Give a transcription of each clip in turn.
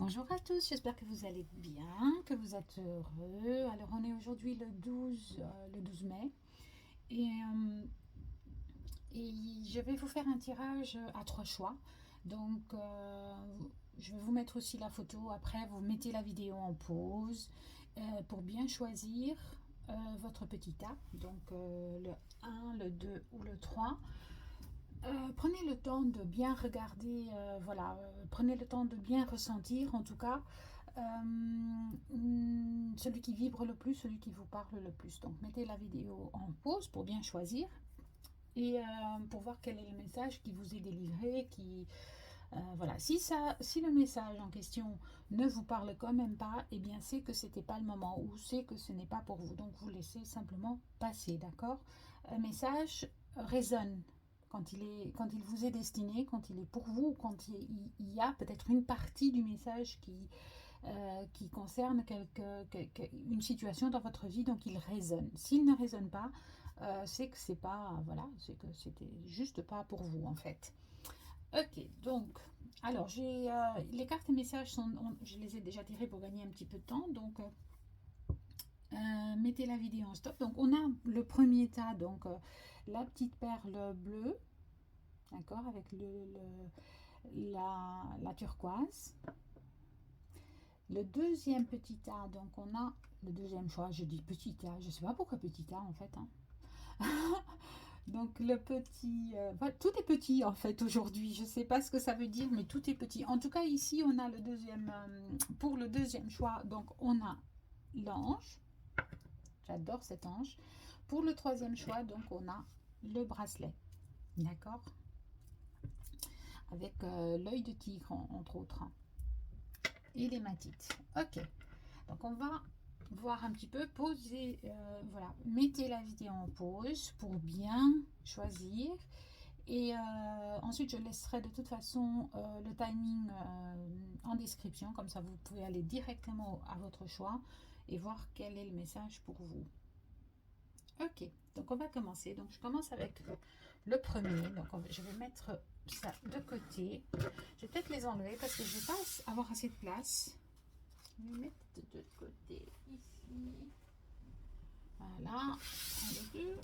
Bonjour à tous, j'espère que vous allez bien, que vous êtes heureux. Alors on est aujourd'hui le 12 mai et, euh, et je vais vous faire un tirage à trois choix. Donc je vais vous mettre aussi la photo, après vous mettez la vidéo en pause pour bien choisir votre petit tas. Donc le un, le 2 ou le 3. Prenez le temps de bien regarder, prenez le temps de bien ressentir, en tout cas, celui qui vibre le plus, celui qui vous parle le plus. Donc, mettez la vidéo en pause pour bien choisir et pour voir quel est le message qui vous est délivré, voilà. Si le message en question ne vous parle quand même pas, eh bien, c'est que c'était pas le moment ou c'est que ce n'est pas pour vous. Donc, vous laissez simplement passer, d'accord? Un message résonne quand il vous est destiné, quand il est pour vous, quand il y a peut-être une partie du message qui concerne une situation dans votre vie, donc il résonne. S'il ne résonne pas, c'est que c'est pas, voilà, c'est que c'était juste pas pour vous en fait. Ok, donc, alors les cartes et messages je les ai déjà tirées pour gagner un petit peu de temps, donc mettez la vidéo en stop. Donc on a le premier tas, donc la petite perle bleue, d'accord, avec la turquoise. Le deuxième petit tas, donc on a le deuxième choix, je dis petit tas, je sais pas pourquoi petit tas en fait, hein. Donc le petit, voilà, tout est petit en fait aujourd'hui. Je ne sais pas ce que ça veut dire, mais tout est petit. En tout cas ici on a le deuxième, pour le deuxième choix, donc on a l'ange. J'adore cet ange. Pour le troisième choix, donc on a le bracelet, d'accord, avec l'œil de tigre entre autres, et les matites. Ok, donc on va voir un petit peu, poser, voilà, mettez la vidéo en pause pour bien choisir. Et ensuite, je laisserai de toute façon le timing en description, comme ça vous pouvez aller directement à votre choix et voir quel est le message pour vous. Ok, donc on va commencer. Donc je commence avec le premier. Donc je vais mettre ça de côté. Je vais peut-être les enlever parce que je ne vais pas avoir assez de place. Je vais mettre de côté ici. Voilà, un, deux.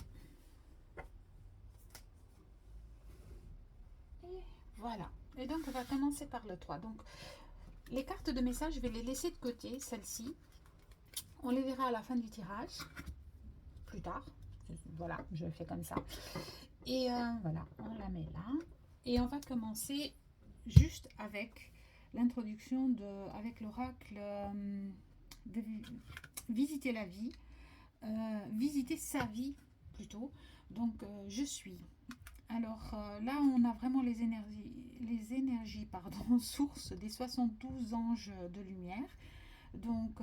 Et voilà. Et donc on va commencer par le 3. Donc les cartes de message, je vais les laisser de côté, celles-ci. On les verra à la fin du tirage, plus tard. Voilà, je fais comme ça. Et voilà, on la met là. Et on va commencer juste avec l'introduction avec l'oracle de visiter la vie, visiter sa vie plutôt. Donc je suis. Alors là, on a vraiment les énergies pardon, sources des 72 anges de lumière. Donc,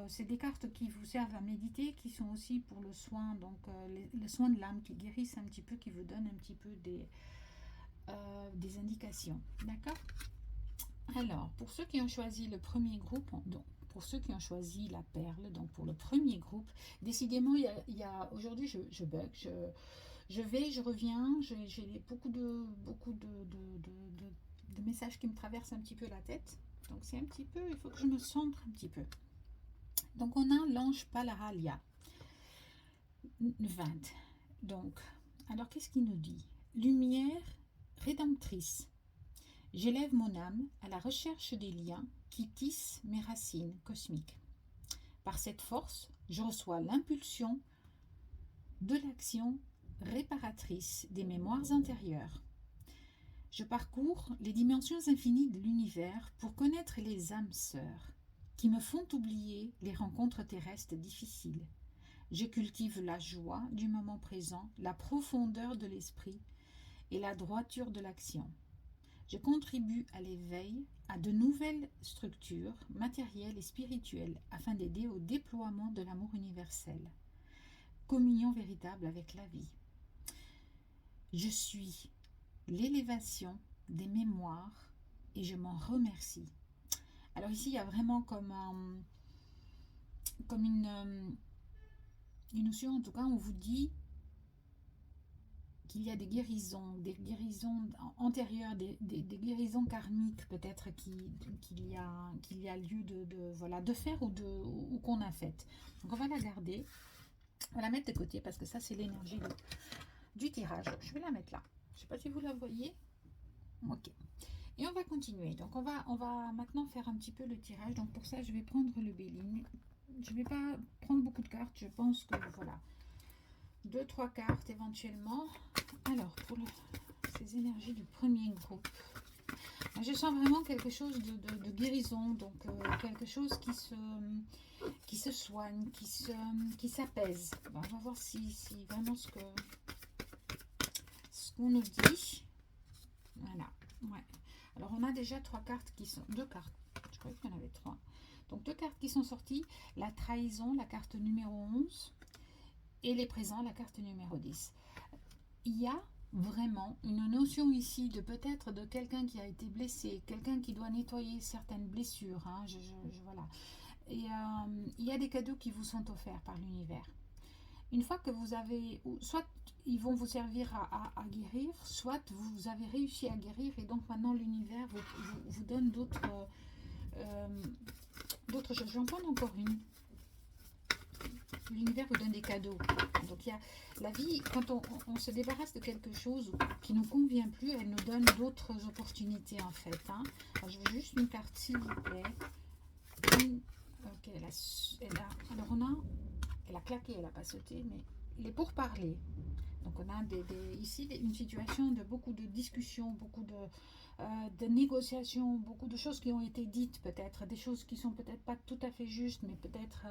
c'est des cartes qui vous servent à méditer, qui sont aussi pour le soin, donc les soins de l'âme, qui guérissent un petit peu, qui vous donnent un petit peu des indications. D'accord? Alors, pour ceux qui ont choisi le premier groupe, donc, pour ceux qui ont choisi la perle, donc pour le premier groupe, décidément, aujourd'hui, je bug, je vais, je reviens, j'ai beaucoup de messages qui me traversent un petit peu la tête. Donc c'est un petit peu, il faut que je me centre un petit peu. Donc on a l'ange Palaralia 20. Donc, alors qu'est-ce qu'il nous dit? Lumière rédemptrice. J'élève mon âme à la recherche des liens qui tissent mes racines cosmiques. Par cette force, je reçois l'impulsion de l'action réparatrice des mémoires antérieures. Je parcours les dimensions infinies de l'univers pour connaître les âmes sœurs qui me font oublier les rencontres terrestres difficiles. Je cultive la joie du moment présent, la profondeur de l'esprit et la droiture de l'action. Je contribue à l'éveil à de nouvelles structures matérielles et spirituelles afin d'aider au déploiement de l'amour universel. Communion véritable avec la vie. Je suis l'élévation des mémoires et je m'en remercie. Alors ici, il y a vraiment comme une notion, en tout cas, on vous dit qu'il y a des guérisons antérieures, des guérisons karmiques peut-être qu'il y a lieu voilà, de faire ou qu'on a faites. Donc on va la garder, on va la mettre de côté parce que ça c'est l'énergie du tirage. Je vais la mettre là. Je ne sais pas si vous la voyez. Ok. Et on va continuer. Donc on va maintenant faire un petit peu le tirage. Donc pour ça je vais prendre le Béline. Je ne vais pas prendre beaucoup de cartes. Je pense que voilà. 2-3 cartes éventuellement. Alors pour ces énergies du premier groupe. Je sens vraiment quelque chose de guérison. Donc quelque chose qui se soigne, qui s'apaise. On va voir si vraiment ce qu'on nous dit. Voilà. Ouais. Alors on a déjà 3 cartes qui sont... 2 cartes. Je croyais qu'il y en avait 3. Donc 2 cartes qui sont sorties. La trahison, la carte numéro 11. Et les présents, la carte numéro 10. Il y a vraiment une notion ici de peut-être de quelqu'un qui a été blessé, quelqu'un qui doit nettoyer certaines blessures. Hein, voilà. Et il y a des cadeaux qui vous sont offerts par l'univers. Une fois que vous avez, soit ils vont vous servir à guérir, soit vous avez réussi à guérir et donc maintenant l'univers vous donne d'autres choses. J'en prends encore une. L'univers vous donne des cadeaux. Donc il y a la vie, quand on se débarrasse de quelque chose qui ne nous convient plus, elle nous donne d'autres opportunités en fait. Hein. Alors, je veux juste une carte s'il vous plaît. Ok, alors elle a claqué, elle n'a pas sauté, mais il est pour parler. Donc on a ici une situation de beaucoup de discussions, beaucoup de négociations, beaucoup de choses qui ont été dites peut-être, des choses qui sont peut-être pas tout à fait justes, mais peut-être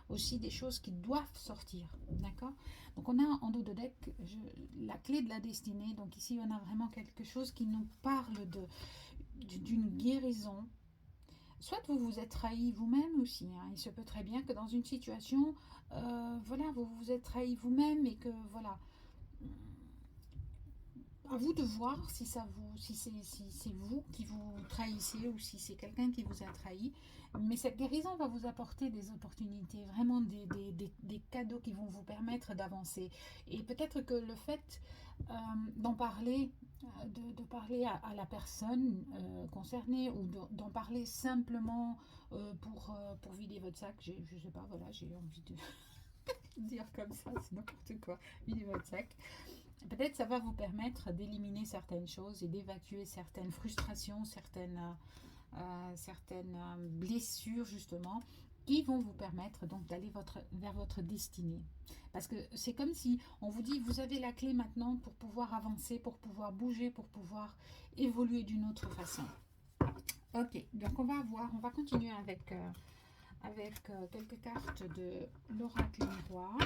aussi des choses qui doivent sortir, d'accord? Donc on a en dos de deck la clé de la destinée, donc ici on a vraiment quelque chose qui nous parle d'une guérison. Soit vous vous êtes trahi vous-même aussi, hein. Il se peut très bien que dans une situation, voilà, vous vous êtes trahi vous-même et que voilà, à vous de voir si c'est vous qui vous trahissez ou si c'est quelqu'un qui vous a trahi. Mais cette guérison va vous apporter des opportunités, vraiment des cadeaux qui vont vous permettre d'avancer. Et peut-être que le fait d'en parler, de parler à la personne concernée ou d'en parler simplement pour vider votre sac, je ne sais pas, voilà, j'ai envie de dire comme ça, c'est n'importe quoi, vider votre sac. Peut-être ça va vous permettre d'éliminer certaines choses et d'évacuer certaines frustrations, certaines blessures justement, qui vont vous permettre donc d'aller vers votre destinée. Parce que c'est comme si on vous dit, vous avez la clé maintenant pour pouvoir avancer, pour pouvoir bouger, pour pouvoir évoluer d'une autre façon. Ok, donc on va continuer avec quelques cartes de l'oracle miroir.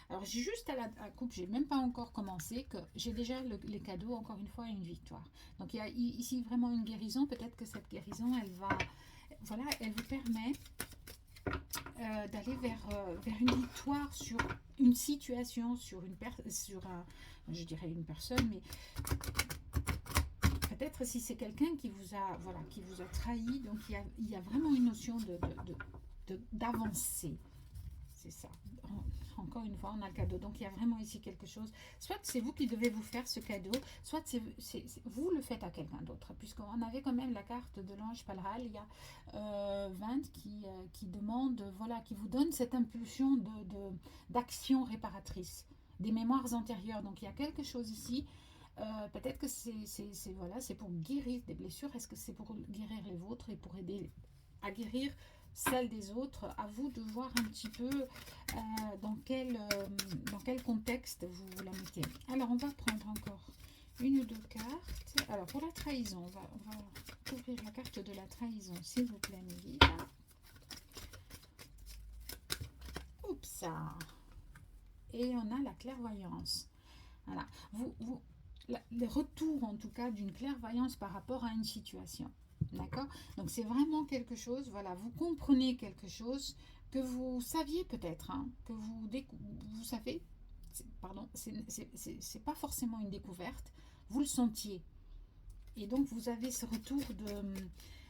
Alors j'ai juste à la coupe, j'ai même pas encore commencé, que j'ai déjà les cadeaux, encore une fois, et une victoire. Donc il y a ici vraiment une guérison. Peut-être que cette guérison, elle vous permet d'aller vers une victoire sur une situation, je dirais une personne, mais peut-être si c'est quelqu'un qui vous a trahi. Donc il y a vraiment une notion d'avancer. C'est ça. Encore une fois, on a le cadeau. Donc, il y a vraiment ici quelque chose. Soit c'est vous qui devez vous faire ce cadeau, soit vous le faites à quelqu'un d'autre. Puisqu'on avait quand même la carte de l'ange Palhal. Il y a 20 qui demande, voilà, qui vous donne cette impulsion d'action réparatrice, des mémoires antérieures. Donc, il y a quelque chose ici. Peut-être que c'est pour guérir des blessures. Est-ce que c'est pour guérir les vôtres et pour aider à guérir celle des autres? À vous de voir un petit peu dans quel contexte vous la mettez. Alors on va prendre encore une ou deux cartes. Alors pour la trahison, on va ouvrir la carte de la trahison, s'il vous plaît, mes guides. Oups. Et on a la clairvoyance. Voilà. Le retour en tout cas d'une clairvoyance par rapport à une situation. D'accord? Donc c'est vraiment quelque chose, voilà, vous comprenez quelque chose que vous saviez peut-être, hein, que vous savez, pardon, c'est pas forcément une découverte, vous le sentiez. Et donc vous avez ce retour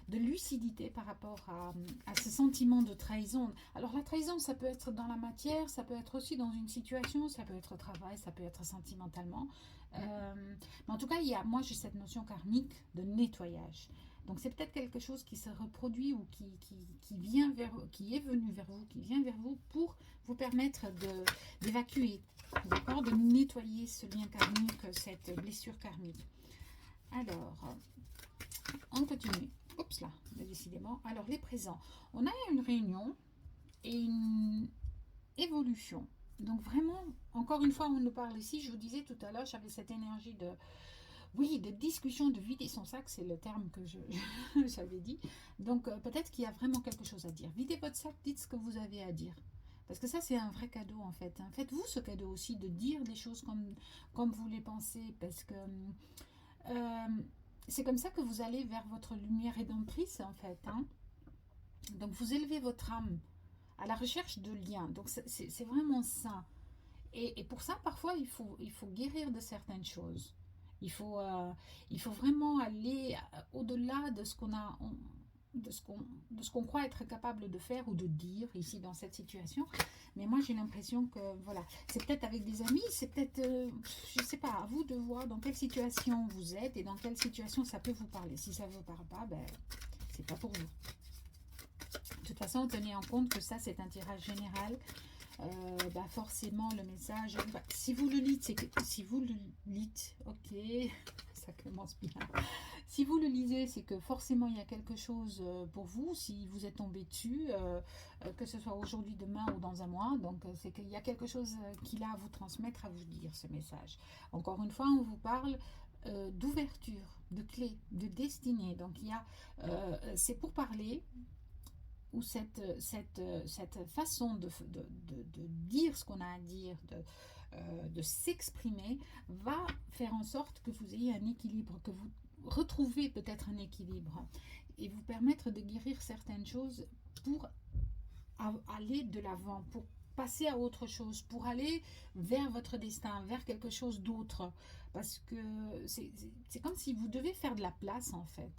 de lucidité par rapport à ce sentiment de trahison. Alors la trahison, ça peut être dans la matière, ça peut être aussi dans une situation, ça peut être au travail, ça peut être sentimentalement. Mais en tout cas, moi j'ai cette notion karmique de nettoyage. Donc c'est peut-être quelque chose qui se reproduit ou qui est venu vers vous, qui vient vers vous pour vous permettre d'évacuer, d'accord, de nettoyer ce lien karmique, cette blessure karmique. Alors, on continue. Oups là, décidément. Alors les présents. On a une réunion et une évolution. Donc vraiment, encore une fois, on nous parle ici, je vous disais tout à l'heure, j'avais cette énergie de, oui, de discussion, de vider son sac, c'est le terme que j'avais dit. Donc peut-être qu'il y a vraiment quelque chose à dire. Videz votre sac, dites ce que vous avez à dire. Parce que ça, c'est un vrai cadeau en fait. Faites-vous ce cadeau aussi de dire les choses comme vous les pensez. Parce que c'est comme ça que vous allez vers votre lumière rédemptrice en fait. Donc vous élevez votre âme à la recherche de liens. Donc c'est vraiment ça. Et pour ça, parfois, il faut guérir de certaines choses. Il faut vraiment aller au-delà de ce qu'on a, de ce qu'on croit être capable de faire ou de dire ici dans cette situation. Mais moi, j'ai l'impression que, voilà, c'est peut-être avec des amis, c'est peut-être, je ne sais pas, à vous de voir dans quelle situation vous êtes et dans quelle situation ça peut vous parler. Si ça ne vous parle pas, ben, c'est pas pour vous. De toute façon, tenez en compte que ça, c'est un tirage général. Forcément, le message, si vous le lites, c'est que si vous le lites, ok, ça commence bien. Si vous le lisez, c'est que forcément il y a quelque chose pour vous. Si vous êtes tombé dessus, que ce soit aujourd'hui, demain ou dans un mois, donc c'est qu'il y a quelque chose qu'il a à vous transmettre, à vous dire ce message. Encore une fois, on vous parle d'ouverture, de clé, de destinée. Donc il y a, c'est pour parler ou cette façon de dire ce qu'on a à dire, de s'exprimer, va faire en sorte que vous ayez un équilibre, que vous retrouvez peut-être un équilibre et vous permettre de guérir certaines choses pour aller de l'avant, pour passer à autre chose, pour aller vers votre destin, vers quelque chose d'autre. Parce que c'est comme si vous devez faire de la place en fait.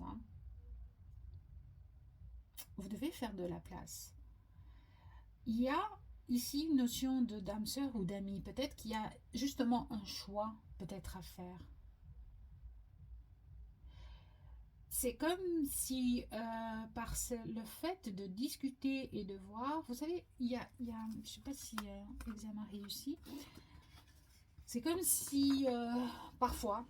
Vous devez faire de la place. Il y a ici une notion de d'âme sœur ou d'amis. Peut-être qu'il y a justement un choix peut-être à faire. C'est comme si par le fait de discuter et de voir, vous savez, il y a je ne sais pas si l'examen réussi, c'est comme si parfois,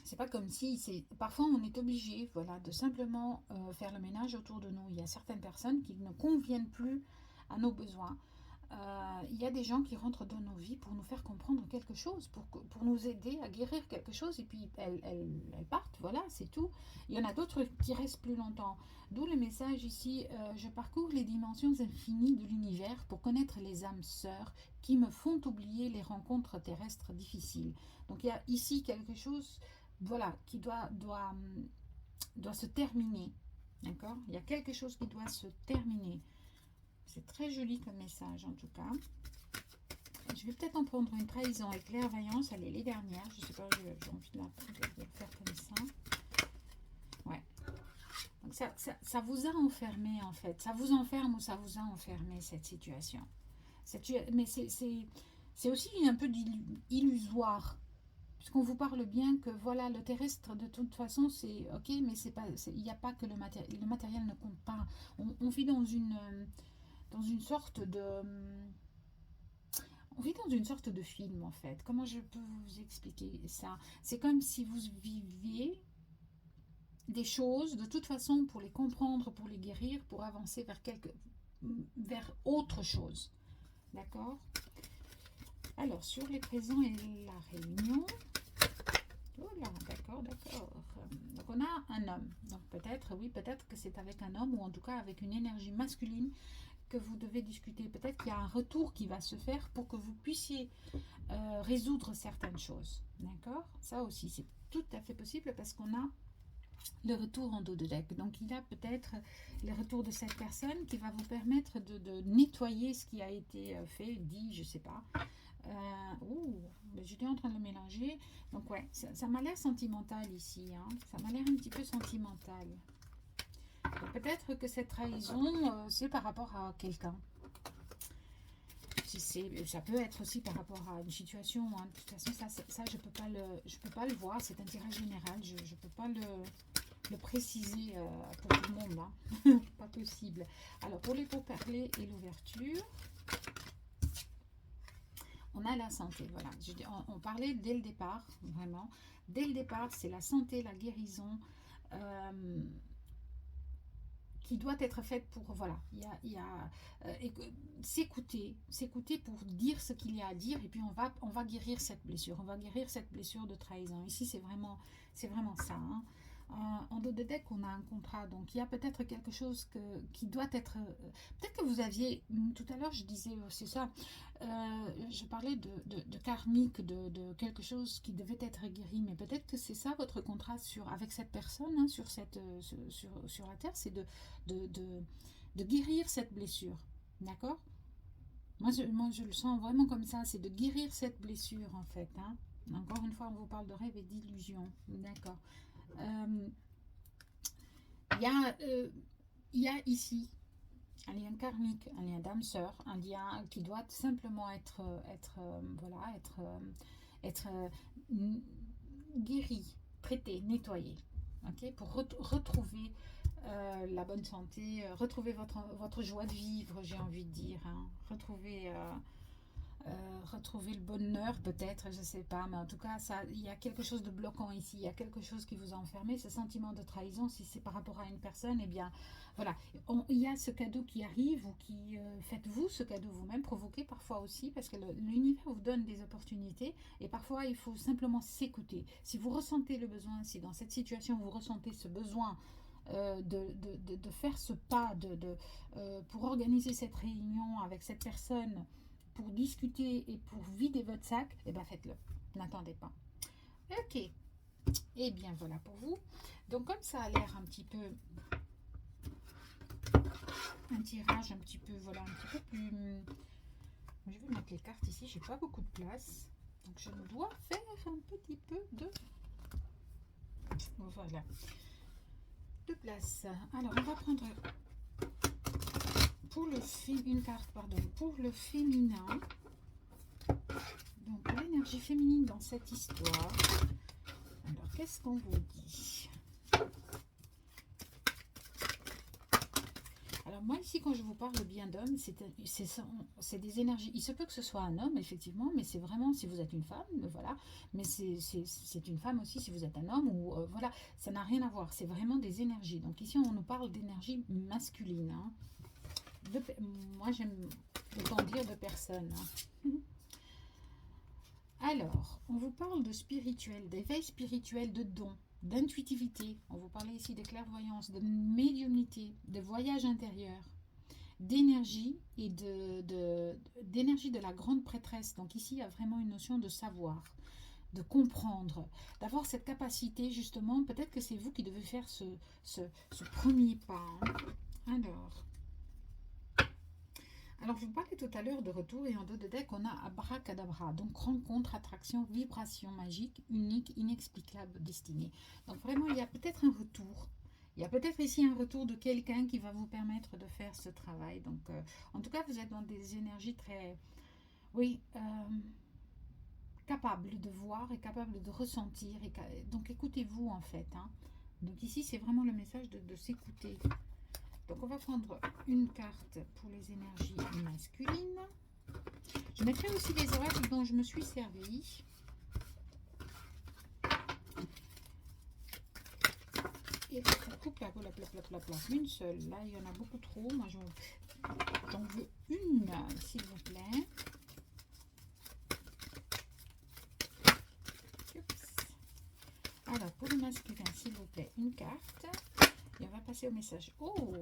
c'est pas comme si, parfois on est obligé, voilà, de simplement faire le ménage autour de nous. Il y a certaines personnes qui ne conviennent plus à nos besoins. Il y a des gens qui rentrent dans nos vies pour nous faire comprendre quelque chose, pour nous aider à guérir quelque chose, et puis elles partent, voilà, c'est tout. Il y en a d'autres qui restent plus longtemps. D'où le message ici, je parcours les dimensions infinies de l'univers pour connaître les âmes sœurs qui me font oublier les rencontres terrestres difficiles. Donc il y a ici quelque chose, voilà, qui doit se terminer, d'accord? Il y a quelque chose qui doit se terminer. C'est très joli comme message en tout cas. Je vais peut-être en prendre une trahison et clairvoyance. Elle est les dernières. Je sais pas, j'ai envie de le faire comme ça. Ouais. Donc ça vous a enfermé en fait. Ça vous enferme ou ça vous a enfermé cette situation. Mais c'est aussi un peu illusoire. Puisqu'on vous parle bien que voilà, le terrestre de toute façon c'est ok, mais il n'y a pas que le matériel ne compte pas. On vit dans une sorte de... On vit dans une sorte de film en fait. Comment je peux vous expliquer ça? C'est comme si vous viviez des choses de toute façon pour les comprendre, pour les guérir, pour avancer vers autre chose. D'accord? Alors, sur les présents et la réunion... Oh là, d'accord. Donc on a un homme. Donc peut-être, oui, peut-être que c'est avec un homme ou en tout cas avec une énergie masculine que vous devez discuter. Peut-être qu'il y a un retour qui va se faire pour que vous puissiez résoudre certaines choses. D'accord? Ça aussi, c'est tout à fait possible parce qu'on a le retour en dos de deck. Donc, il y a peut-être le retour de cette personne qui va vous permettre de nettoyer ce qui a été fait, dit, je sais pas. J'étais en train de le mélanger. Donc, ouais, ça m'a l'air sentimental ici. Ça m'a l'air un petit peu sentimental. Peut-être que cette trahison, c'est par rapport à quelqu'un. Ça peut être aussi par rapport à une situation. Hein. De toute façon, ça je peux pas le voir. C'est un tirage général. Je ne peux pas le préciser pour tout le monde. Hein. Pas possible. Alors, pour les pourparlers et l'ouverture, on a la santé. Voilà. On parlait dès le départ, vraiment. Dès le départ, c'est la santé, la guérison. Qui doit être faite pour, voilà, il y a s'écouter pour dire ce qu'il y a à dire, et puis on va guérir cette blessure, de trahison. Ici, c'est vraiment ça. Hein. En dos de deck, on a un contrat, donc il y a peut-être quelque chose qui doit être... peut-être que vous aviez... Tout à l'heure, je disais, c'est ça, je parlais de karmique, de quelque chose qui devait être guéri, mais peut-être que c'est ça votre contrat avec cette personne, hein, sur la Terre, c'est de guérir cette blessure. D'accord ? Moi, je le sens vraiment comme ça, c'est de guérir cette blessure, en fait. Hein. Encore une fois, on vous parle de rêve et d'illusion. D'accord. Il y a ici un lien karmique, un lien d'âme-sœur, un lien qui doit simplement être guéri, traité, nettoyé, okay, pour retrouver la bonne santé, retrouver votre joie de vivre, j'ai envie de dire, hein, retrouver le bonheur peut-être, je sais pas, mais en tout cas il y a quelque chose de bloquant ici, il y a quelque chose qui vous a enfermé, ce sentiment de trahison. Si c'est par rapport à une personne, eh bien voilà, il y a ce cadeau qui arrive, ou qui faites-vous ce cadeau vous-même, provoqué parfois aussi, parce que l'univers vous donne des opportunités, et parfois il faut simplement s'écouter. Si vous ressentez le besoin, si dans cette situation vous ressentez ce besoin de faire ce pas, pour organiser cette réunion avec cette personne, pour discuter et pour vider votre sac, et bien faites-le. N'attendez pas. Ok. Et bien voilà pour vous. Donc comme ça a l'air un petit peu... Un tirage un petit peu, voilà, un petit peu plus... Je vais mettre les cartes ici, j'ai pas beaucoup de place. Donc je dois faire un petit peu de... Voilà. De place. Alors on va prendre... une carte, pardon, pour le féminin. Donc l'énergie féminine dans cette histoire. Alors qu'est-ce qu'on vous dit? Alors moi ici, quand je vous parle bien d'homme, c'est des énergies. Il se peut que ce soit un homme effectivement, mais c'est vraiment si vous êtes une femme, voilà. Mais c'est une femme aussi si vous êtes un homme, ou voilà, ça n'a rien à voir. C'est vraiment des énergies. Donc ici on nous parle d'énergie masculine. Hein. Moi j'aime autant dire de personnes. Hein. Alors, on vous parle de spirituel, d'éveil spirituel, de dons, d'intuitivité. On vous parlait ici de clairvoyance, de médiumnité, de voyage intérieur, d'énergie et d'énergie de la grande prêtresse. Donc ici, il y a vraiment une notion de savoir, de comprendre, d'avoir cette capacité justement. Peut-être que c'est vous qui devez faire ce premier pas. Hein. Alors, je vous parlais tout à l'heure de retour, et en dos de deck, on a abracadabra. Donc, rencontre, attraction, vibration magique, unique, inexplicable, destinée. Donc, vraiment, il y a peut-être un retour. Il y a peut-être ici un retour de quelqu'un qui va vous permettre de faire ce travail. Donc, en tout cas, vous êtes dans des énergies très... Oui, capables de voir et capables de ressentir. Donc, écoutez-vous, en fait. Hein. Donc, ici, c'est vraiment le message de s'écouter. Donc, on va prendre une carte pour les énergies masculines. Je mettrai aussi les oracles dont je me suis servi. Et coupe une seule. Là, il y en a beaucoup trop. Moi, j'en veux une, s'il vous plaît. Alors, pour le masculin, s'il vous plaît, une carte. Et on va passer au message. Oh,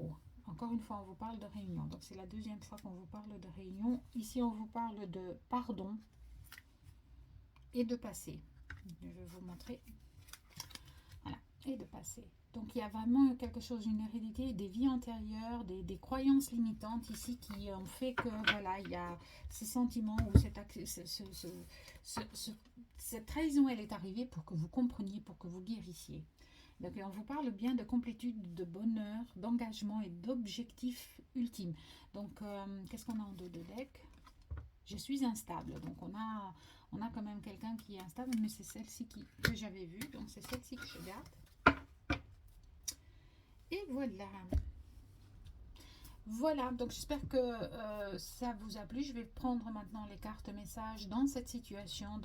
encore une fois, on vous parle de réunion. Donc, c'est la deuxième fois qu'on vous parle de réunion. Ici, on vous parle de pardon et de passé. Je vais vous montrer. Voilà, et de passé. Donc, il y a vraiment quelque chose, une hérédité, des vies antérieures, des croyances limitantes ici qui ont fait que, voilà, il y a ce sentiment ou cette trahison, elle est arrivée pour que vous compreniez, pour que vous guérissiez. Donc, on vous parle bien de complétude, de bonheur, d'engagement et d'objectif ultime. Donc, qu'est-ce qu'on a en dos de deck? Je suis instable. Donc, on a quand même quelqu'un qui est instable, mais c'est celle-ci que j'avais vue. Donc, c'est celle-ci que je garde. Et voilà. Voilà, donc j'espère que ça vous a plu. Je vais prendre maintenant les cartes messages dans cette situation,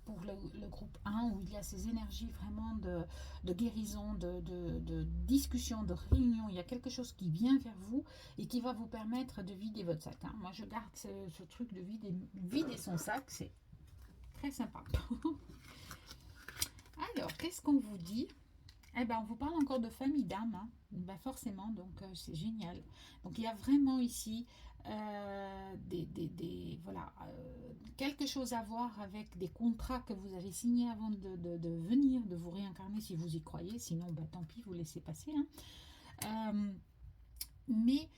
pour le groupe 1, où il y a ces énergies vraiment de guérison, de discussion, de réunion. Il y a quelque chose qui vient vers vous et qui va vous permettre de vider votre sac. Hein. Moi, je garde ce truc de vider son sac, c'est très sympa. Alors, qu'est-ce qu'on vous dit? Eh ben, on vous parle encore de famille d'âme, hein. Ben forcément, donc c'est génial. Donc il y a vraiment ici voilà, quelque chose à voir avec des contrats que vous avez signés avant de venir, de vous réincarner si vous y croyez. Sinon, ben, tant pis, vous laissez passer. Hein. Mais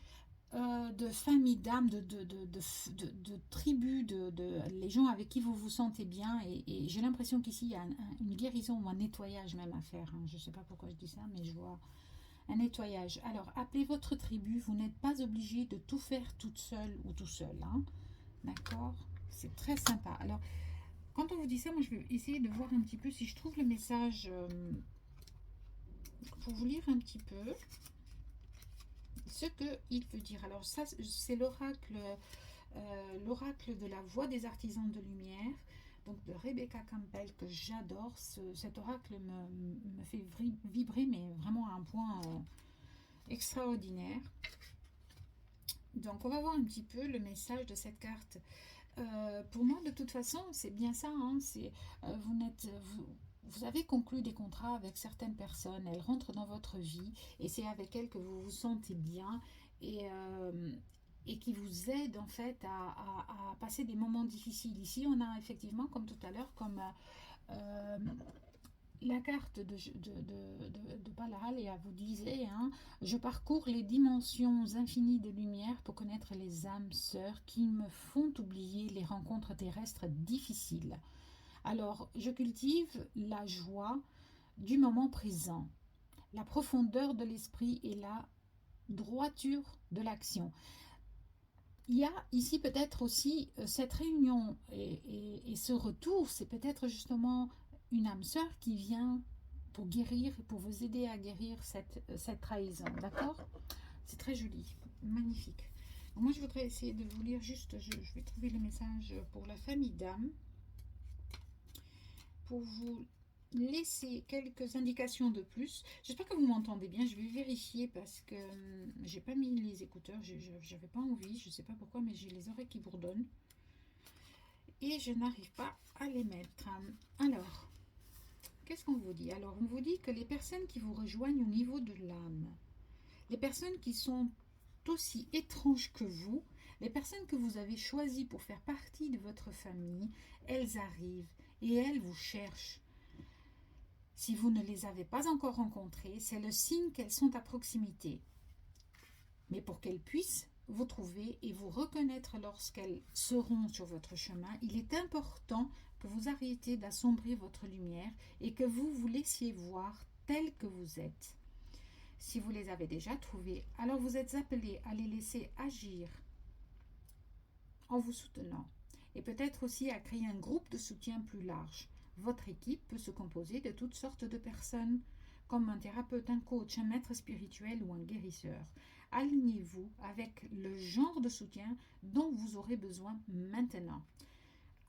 de famille d'âme, de tribus, les gens avec qui vous vous sentez bien. Et j'ai l'impression qu'ici, il y a une guérison ou un nettoyage même à faire. Hein. Je ne sais pas pourquoi je dis ça, mais je vois un nettoyage. Alors, appelez votre tribu. Vous n'êtes pas obligé de tout faire toute seule ou tout seul. Hein. D'accord? C'est très sympa. Alors, quand on vous dit ça, moi, je vais essayer de voir un petit peu si je trouve le message pour vous lire un petit peu ce qu'il veut dire. Alors ça, c'est l'oracle de la voix des artisans de lumière, donc de Rebecca Campbell, que j'adore. Cet oracle me fait vibrer, mais vraiment à un point extraordinaire. Donc on va voir un petit peu le message de cette carte. Pour moi, de toute façon, c'est bien ça. Hein, vous avez conclu des contrats avec certaines personnes, elles rentrent dans votre vie et c'est avec elles que vous vous sentez bien et qui vous aident en fait à passer des moments difficiles. Ici, on a effectivement, comme tout à l'heure, comme la carte de Balaal vous disait, hein, je parcours les dimensions infinies de lumière pour connaître les âmes sœurs qui me font oublier les rencontres terrestres difficiles. Alors, je cultive la joie du moment présent, la profondeur de l'esprit et la droiture de l'action. Il y a ici peut-être aussi cette réunion et ce retour, c'est peut-être justement une âme sœur qui vient pour guérir, pour vous aider à guérir cette trahison, d'accord? C'est très joli, magnifique. Donc moi, je voudrais essayer de vous lire juste, je vais trouver le message pour la famille d'âme, pour vous laisser quelques indications de plus. J'espère que vous m'entendez bien. Je vais vérifier parce que j'ai pas mis les écouteurs. J'avais pas envie. Je sais pas pourquoi, mais j'ai les oreilles qui bourdonnent et je n'arrive pas à les mettre. Alors, qu'est-ce qu'on vous dit? Alors, on vous dit que les personnes qui vous rejoignent au niveau de l'âme, les personnes qui sont aussi étranges que vous, les personnes que vous avez choisies pour faire partie de votre famille, elles arrivent et elles vous cherchent. Si vous ne les avez pas encore rencontrées, c'est le signe qu'elles sont à proximité. Mais pour qu'elles puissent vous trouver et vous reconnaître lorsqu'elles seront sur votre chemin, il est important que vous arrêtiez d'assombrir votre lumière et que vous vous laissiez voir tel que vous êtes. Si vous les avez déjà trouvées, alors vous êtes appelés à les laisser agir en vous soutenant et peut-être aussi à créer un groupe de soutien plus large. Votre équipe peut se composer de toutes sortes de personnes, comme un thérapeute, un coach, un maître spirituel ou un guérisseur. Alignez-vous avec le genre de soutien dont vous aurez besoin maintenant.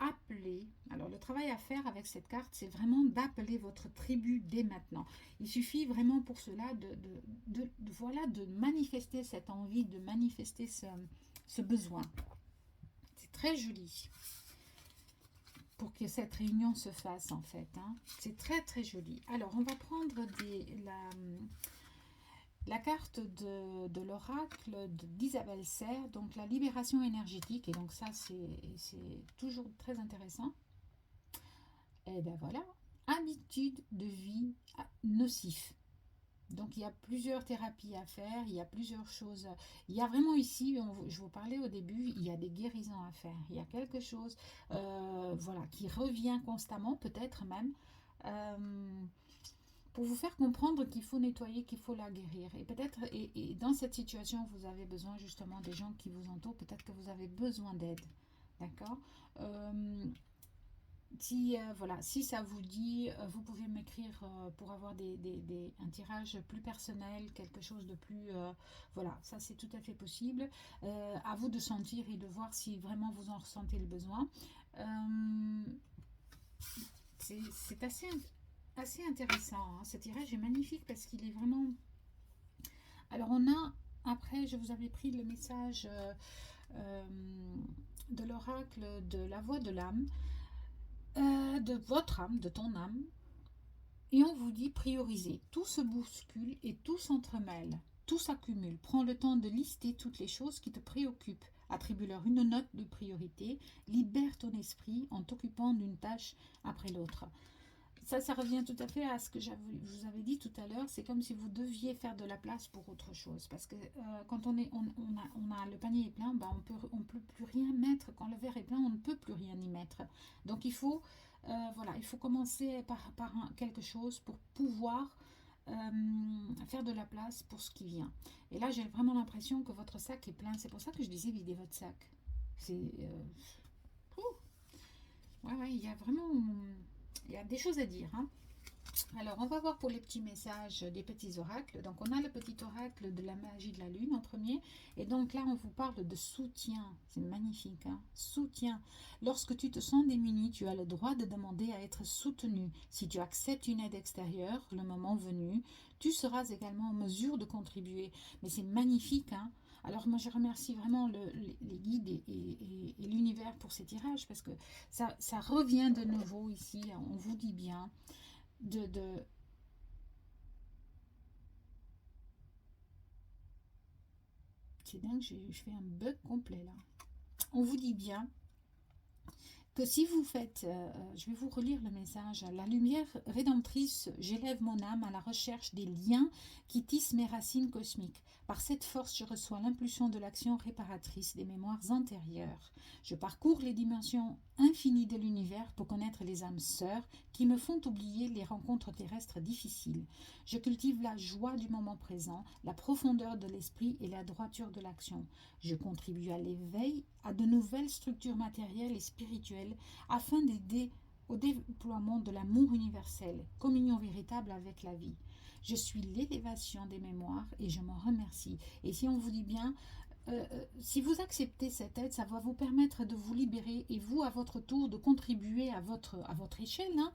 Appelez, alors le travail à faire avec cette carte, c'est vraiment d'appeler votre tribu dès maintenant. Il suffit vraiment pour cela de manifester cette envie, de manifester ce besoin. C'est très joli pour que cette réunion se fasse en fait. Hein. C'est très très joli. Alors on va prendre la carte de l'oracle d'Isabelle Serre, donc la libération énergétique. Et donc ça c'est toujours très intéressant. Et ben voilà, habitude de vie nocif. Donc il y a plusieurs thérapies à faire, il y a plusieurs choses. Il y a vraiment ici, je vous parlais au début, il y a des guérisons à faire. Il y a quelque chose voilà, qui revient constamment, peut-être même. pour vous faire comprendre qu'il faut nettoyer, qu'il faut la guérir. Et peut-être, et dans cette situation, vous avez besoin justement des gens qui vous entourent, peut-être que vous avez besoin d'aide, d'accord. Si, voilà, si ça vous dit, vous pouvez m'écrire pour avoir un tirage plus personnel, quelque chose de plus... voilà, ça c'est tout à fait possible. À vous de sentir et de voir si vraiment vous en ressentez le besoin. C'est assez intéressant, hein. Ce tirage est magnifique parce qu'il est vraiment... Alors on a, après je vous avais pris le message de l'oracle de la voix de l'âme. De votre âme, de ton âme, et on vous dit prioriser. Tout se bouscule et tout s'entremêle, tout s'accumule. Prends le temps de lister toutes les choses qui te préoccupent. Attribue-leur une note de priorité. Libère ton esprit en t'occupant d'une tâche après l'autre. Ça revient tout à fait à ce que je vous avais dit tout à l'heure. C'est comme si vous deviez faire de la place pour autre chose. Parce que quand on a le panier est plein, ben on peut plus rien mettre. Quand le verre est plein, on ne peut plus rien y mettre. Donc il faut, voilà, il faut commencer par quelque chose pour pouvoir faire de la place pour ce qui vient. Et là, j'ai vraiment l'impression que votre sac est plein. C'est pour ça que je disais videz votre sac. C'est... ouais, il y a vraiment... Il y a des choses à dire, hein. Alors, on va voir pour les petits messages des petits oracles. Donc, on a le petit oracle de la magie de la lune en premier. Et donc là, on vous parle de soutien. C'est magnifique, hein? Soutien. Lorsque tu te sens démuni, tu as le droit de demander à être soutenu. Si tu acceptes une aide extérieure, le moment venu, tu seras également en mesure de contribuer. Mais c'est magnifique, hein? Alors moi je remercie vraiment les guides et l'univers pour ces tirages parce que ça revient de nouveau ici, on vous dit bien, c'est dingue, je fais un bug complet là. On vous dit bien que si vous faites, je vais vous relire le message, la lumière rédemptrice, j'élève mon âme à la recherche des liens qui tissent mes racines cosmiques. Par cette force, je reçois l'impulsion de l'action réparatrice des mémoires antérieures. Je parcours les dimensions infinies de l'univers pour connaître les âmes sœurs qui me font oublier les rencontres terrestres difficiles. Je cultive la joie du moment présent, la profondeur de l'esprit et la droiture de l'action. Je contribue à l'éveil, à de nouvelles structures matérielles et spirituelles afin d'aider au déploiement de l'amour universel, communion véritable avec la vie. Je suis l'élévation des mémoires et je m'en remercie. Et si on vous dit bien, si vous acceptez cette aide, ça va vous permettre de vous libérer et vous, à votre tour, de contribuer à votre échelle, hein,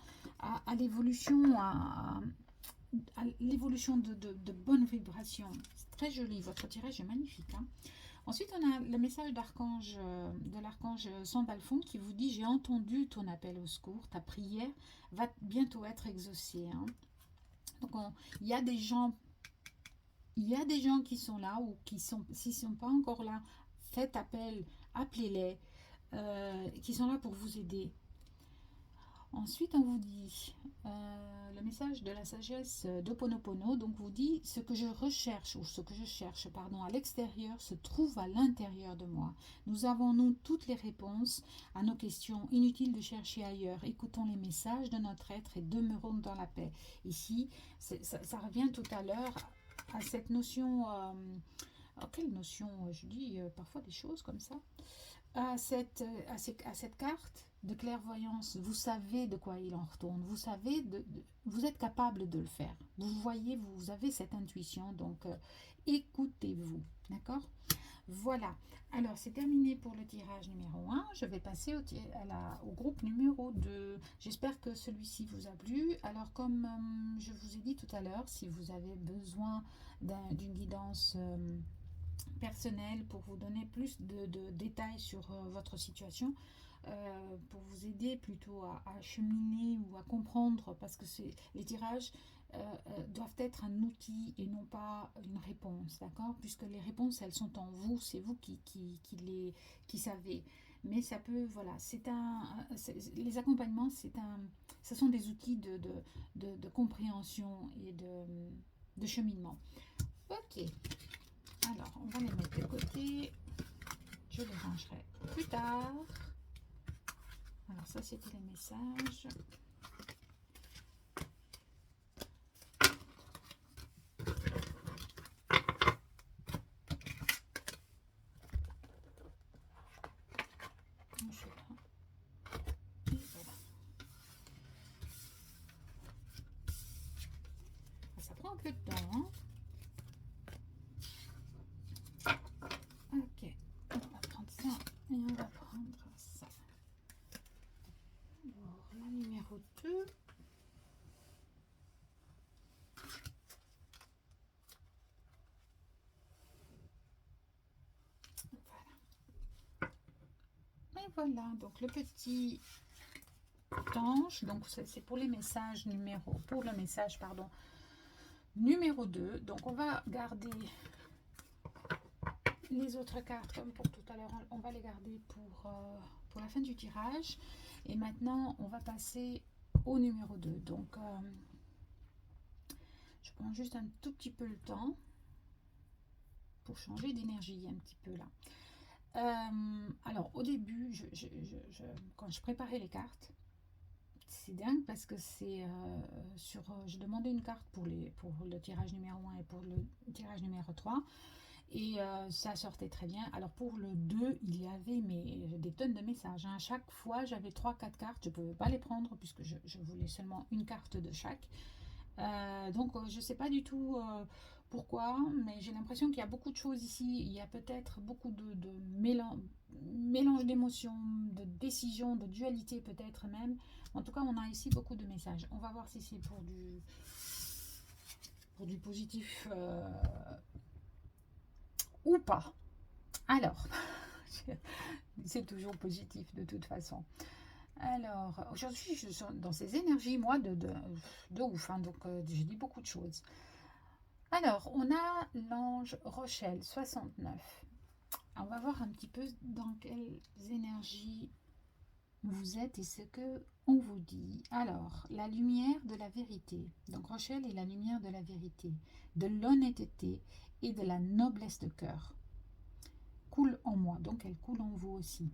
à l'évolution, à l'évolution de bonnes vibrations. C'est très joli, votre tirage est magnifique, hein. Ensuite, on a le message de l'archange Sandalphon qui vous dit « J'ai entendu ton appel au secours, ta prière va bientôt être exaucée. » hein. Donc, il y a des gens qui sont là ou s'ils ne sont pas encore là, faites appel, appelez-les, qui sont là pour vous aider. Ensuite, on vous dit le message de la sagesse d'Ho'oponopono, donc vous dit ce que je recherche, ou ce que je cherche, pardon, à l'extérieur se trouve à l'intérieur de moi. Nous avons, nous, toutes les réponses à nos questions. Inutile de chercher ailleurs. Écoutons les messages de notre être et demeurons dans la paix. Ici, ça revient tout à l'heure à cette notion... quelle notion? Je dis parfois des choses comme ça. À cette carte de clairvoyance, vous savez de quoi il en retourne, vous savez, vous êtes capable de le faire, vous voyez, vous avez cette intuition, donc écoutez-vous, d'accord? Voilà, alors c'est terminé pour le tirage numéro 1, je vais passer au groupe numéro 2, j'espère que celui-ci vous a plu. Alors comme je vous ai dit tout à l'heure, si vous avez besoin d'une guidance personnel pour vous donner plus de détails sur votre situation, pour vous aider plutôt à cheminer ou à comprendre, parce que les tirages doivent être un outil et non pas une réponse, d'accord? Puisque les réponses, elles sont en vous, c'est vous qui savez. Mais ça peut, voilà, les accompagnements, ce sont des outils de compréhension et de cheminement. Ok. Alors, on va les mettre de côté. Je les rangerai plus tard. Alors, ça, c'était les messages. manque de temps. Hein. Ok, on va prendre ça et on va prendre ça. Alors, la numéro 2. Voilà. Et voilà, donc le petit ange, donc c'est pour les messages pour le message, pardon, numéro 2. Donc on va garder les autres cartes comme pour tout à l'heure, on va les garder pour la fin du tirage. Et maintenant, on va passer au numéro 2. Donc, je prends juste un tout petit peu le temps pour changer d'énergie un petit peu là. Alors, au début, quand je préparais les cartes, c'est dingue parce que c'est je demandais une carte pour le tirage numéro 1 et pour le tirage numéro 3. Et ça sortait très bien. Alors pour le 2, il y avait des tonnes de messages. Hein. À chaque fois, j'avais 3-4 cartes. Je ne pouvais pas les prendre puisque je voulais seulement une carte de chaque. Donc je ne sais pas du tout pourquoi, mais j'ai l'impression qu'il y a beaucoup de choses ici. Il y a peut-être beaucoup de mélange d'émotions, de décisions, de dualité peut-être même. En tout cas, on a ici beaucoup de messages. On va voir si c'est pour du positif ou pas. Alors, c'est toujours positif de toute façon. Alors, aujourd'hui, je suis dans ces énergies, moi, de ouf. Hein, donc, je dis beaucoup de choses. Alors, on a l'ange Rochelle, 69. On va voir un petit peu dans quelles énergies vous êtes et ce que on vous dit. Alors, la lumière de la vérité. Donc, Rochelle est la lumière de la vérité, de l'honnêteté et de la noblesse de cœur. Coule en moi, donc elle coule en vous aussi.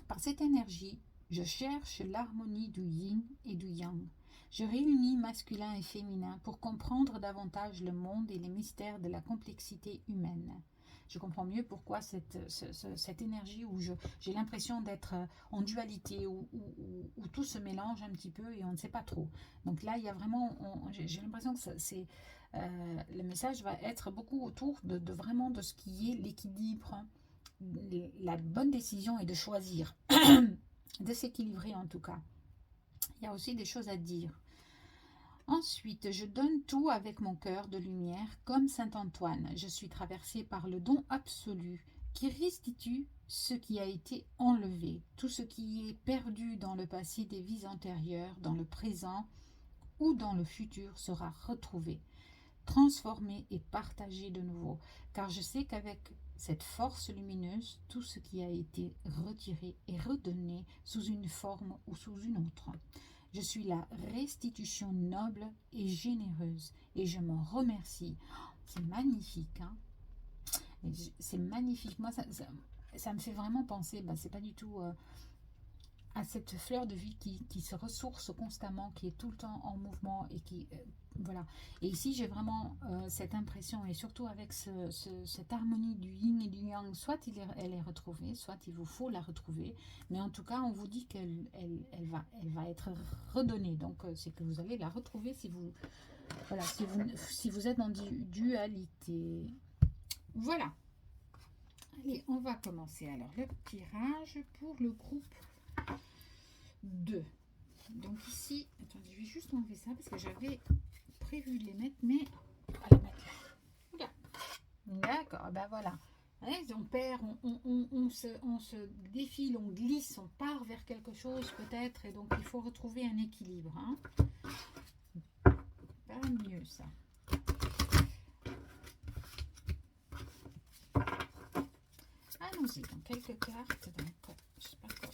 Par cette énergie, je cherche l'harmonie du yin et du yang. Je réunis masculin et féminin pour comprendre davantage le monde et les mystères de la complexité humaine. Je comprends mieux pourquoi cette énergie où j'ai l'impression d'être en dualité, où tout se mélange un petit peu et on ne sait pas trop. Donc là, il y a vraiment, j'ai l'impression que le message va être beaucoup autour vraiment de ce qui est l'équilibre, la bonne décision est de choisir, de s'équilibrer en tout cas. Il y a aussi des choses à dire. Ensuite, je donne tout avec mon cœur de lumière comme Saint Antoine. Je suis traversée par le don absolu qui restitue ce qui a été enlevé, tout ce qui est perdu dans le passé des vies antérieures, dans le présent ou dans le futur sera retrouvé, transformé et partagé de nouveau, car je sais qu'avec cette force lumineuse, tout ce qui a été retiré est redonné sous une forme ou sous une autre. Je suis la restitution noble et généreuse et je m'en remercie. C'est magnifique, hein? C'est magnifique. Moi, ça me fait vraiment penser, c'est pas du tout à cette fleur de vie qui se ressource constamment, qui est tout le temps en mouvement et qui... voilà. Et ici, j'ai vraiment cette impression, et surtout avec cette harmonie du yin et du yang, soit elle est retrouvée, soit il vous faut la retrouver, mais en tout cas, on vous dit qu'elle va être redonnée. Donc, c'est que vous allez la retrouver si vous, voilà, si vous êtes en dualité. Voilà. Allez, on va commencer alors le tirage pour le groupe 2. Donc ici, attendez, je vais juste enlever ça parce que j'avais prévu de les mettre, mais on va les mettre là. D'accord, ben voilà. On perd, on se défile, on glisse, on part vers quelque chose peut-être, et donc il faut retrouver un équilibre. Hein. Pas mieux ça. Allons-y, donc quelques cartes. Donc, je sais pas quoi.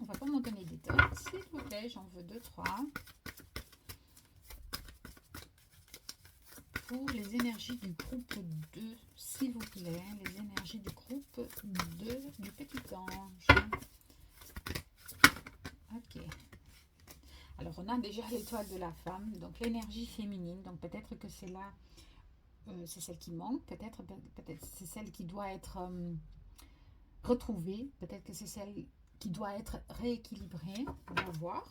On va pas m'en donner des tonnes, s'il vous plaît, j'en veux 2-3. Pour les énergies du groupe 2, s'il vous plaît, les énergies du groupe 2 du petit ange. Ok. Alors, on a déjà l'étoile de la femme, donc l'énergie féminine, donc peut-être que c'est là, c'est celle qui manque, peut-être c'est celle qui doit être retrouvée, peut-être que c'est celle qui doit être rééquilibrée, on va voir.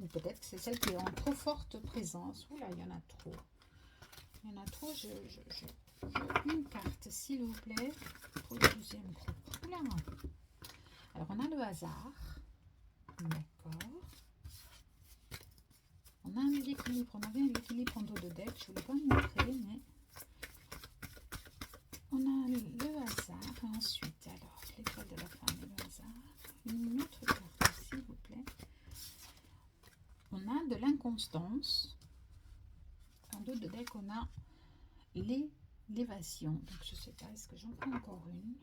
ou peut-être que c'est celle qui est en trop forte présence. Oula, il y en a trop. Il y en a trop. Je une carte, s'il vous plaît, pour le deuxième groupe. Oula. Alors, on a le hasard. D'accord. On a un équilibre. On avait un équilibre en dos de deck. Je ne voulais pas vous montrer, mais on a le hasard. Et ensuite, alors, l'étoile de la femme et le hasard. Une autre carte, s'il vous plaît. On a de l'inconstance. En dos de deck, on a l'évasion. Donc, je ne sais pas, est-ce que j'en prends encore une?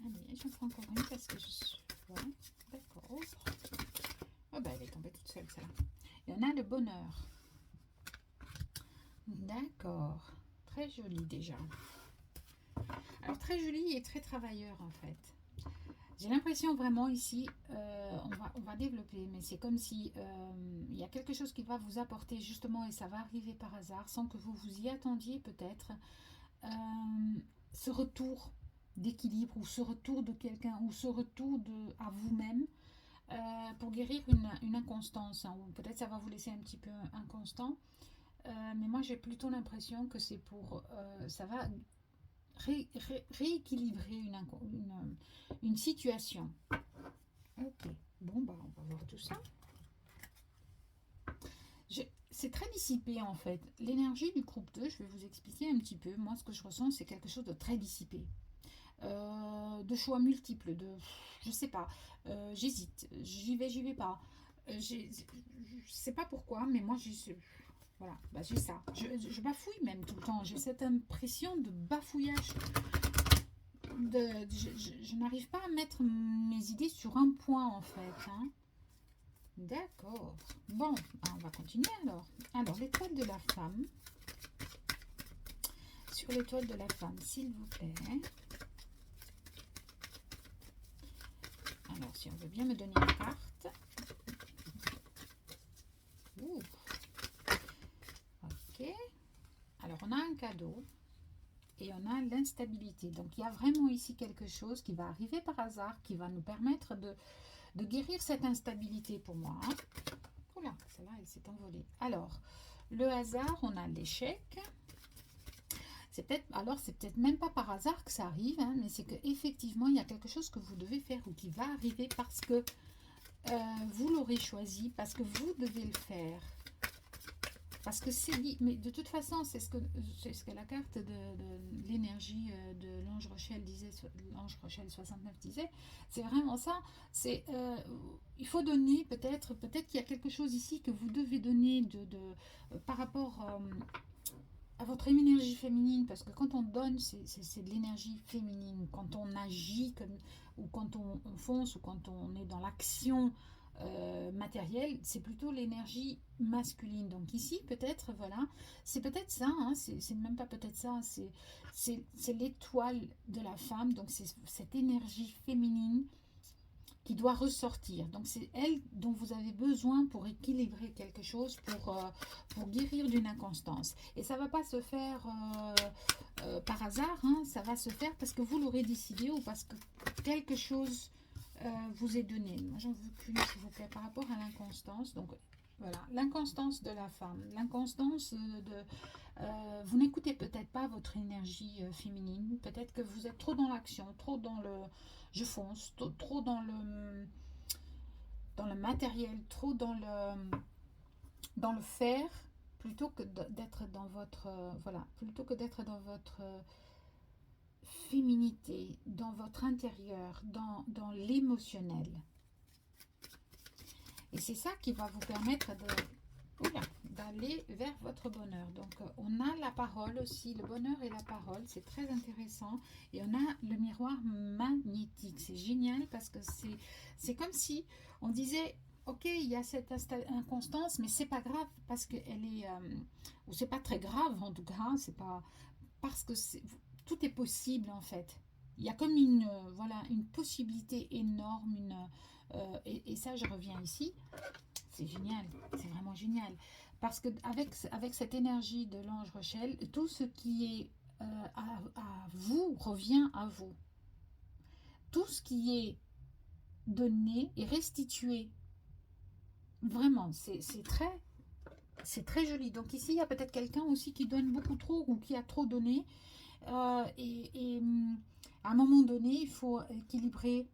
Allez, j'en prends encore une parce que je suis... Ouais, d'accord. Oh, bah, elle est tombée toute seule, celle-là. Et on a le bonheur. D'accord. Très joli, déjà. Alors, très joli et très travailleur, en fait. J'ai l'impression vraiment ici, on va développer, mais c'est comme si il y a quelque chose qui va vous apporter justement, et ça va arriver par hasard, sans que vous vous y attendiez peut-être, ce retour d'équilibre, ou ce retour de quelqu'un, ou ce retour à vous-même, pour guérir une inconstance, hein, ou peut-être ça va vous laisser un petit peu inconstant, mais moi j'ai plutôt l'impression que c'est pour, ça va rééquilibrer une situation. Ok, bon bah on va voir tout ça. C'est très dissipé en fait. L'énergie du groupe 2, je vais vous expliquer un petit peu. Moi ce que je ressens, c'est quelque chose de très dissipé. De choix multiples, je sais pas, j'hésite, j'y vais pas. Je sais pas pourquoi, mais moi voilà, bah, j'ai ça. Je bafouille même tout le temps. J'ai cette impression de bafouillage. Je n'arrive pas à mettre mes idées sur un point en fait. Hein. D'accord. Bon, on va continuer alors. Alors, l'étoile de la femme. Sur l'étoile de la femme, s'il vous plaît. Alors, si on veut bien me donner une carte. Ouh. Ok. Alors, on a un cadeau. Et on a l'instabilité. Donc, il y a vraiment ici quelque chose qui va arriver par hasard, qui va nous permettre de guérir cette instabilité pour moi. Hein. Oula, celle-là, elle s'est envolée. Alors, le hasard, on a l'échec. C'est peut-être même pas par hasard que ça arrive, hein, mais c'est qu'effectivement, il y a quelque chose que vous devez faire ou qui va arriver parce que vous l'aurez choisi, parce que vous devez le faire. Parce que c'est dit, mais de toute façon, c'est ce que la carte de l'énergie de l'ange Rochelle disait, l'ange Rochelle 69 disait, c'est vraiment ça. C'est il faut donner peut-être qu'il y a quelque chose ici que vous devez donner par rapport à votre énergie féminine, parce que quand on donne, c'est de l'énergie féminine. Quand on agit ou quand on fonce, ou quand on est dans l'action matérielle, c'est plutôt l'énergie masculine. Donc ici, peut-être, voilà, c'est peut-être ça, hein, c'est même pas peut-être ça, c'est l'étoile de la femme, donc c'est cette énergie féminine qui doit ressortir. Donc c'est elle dont vous avez besoin pour équilibrer quelque chose, pour guérir d'une inconstance. Et ça ne va pas se faire par hasard, hein, ça va se faire parce que vous l'aurez décidé ou parce que quelque chose vous est donné. Moi j'en veux qu'une s'il vous plaît par rapport à l'inconstance. Donc voilà, l'inconstance de la femme, l'inconstance vous n'écoutez peut-être pas votre énergie féminine, peut-être que vous êtes trop dans l'action, trop dans le je fonce, trop dans le matériel, trop dans le faire, plutôt que d'être dans votre voilà, plutôt que d'être dans votre féminité, dans votre intérieur, dans l'émotionnel. Et c'est ça qui va vous permettre d'aller vers votre bonheur. Donc on a la parole aussi, le bonheur et la parole, c'est très intéressant. Et on a le miroir magnétique, c'est génial parce que c'est comme si on disait ok, il y a cette inconstance, mais c'est pas grave parce qu'elle est ou c'est pas très grave en tout cas, c'est pas parce que tout est possible en fait. Il y a comme une possibilité énorme, et ça je reviens ici. C'est génial, c'est vraiment génial. Parce que avec cette énergie de l'ange Rochelle, tout ce qui est à vous revient à vous. Tout ce qui est donné est restitué Vraiment, c'est très joli. Donc ici, il y a peut-être quelqu'un aussi qui donne beaucoup trop ou qui a trop donné. À un moment donné, il faut équilibrer.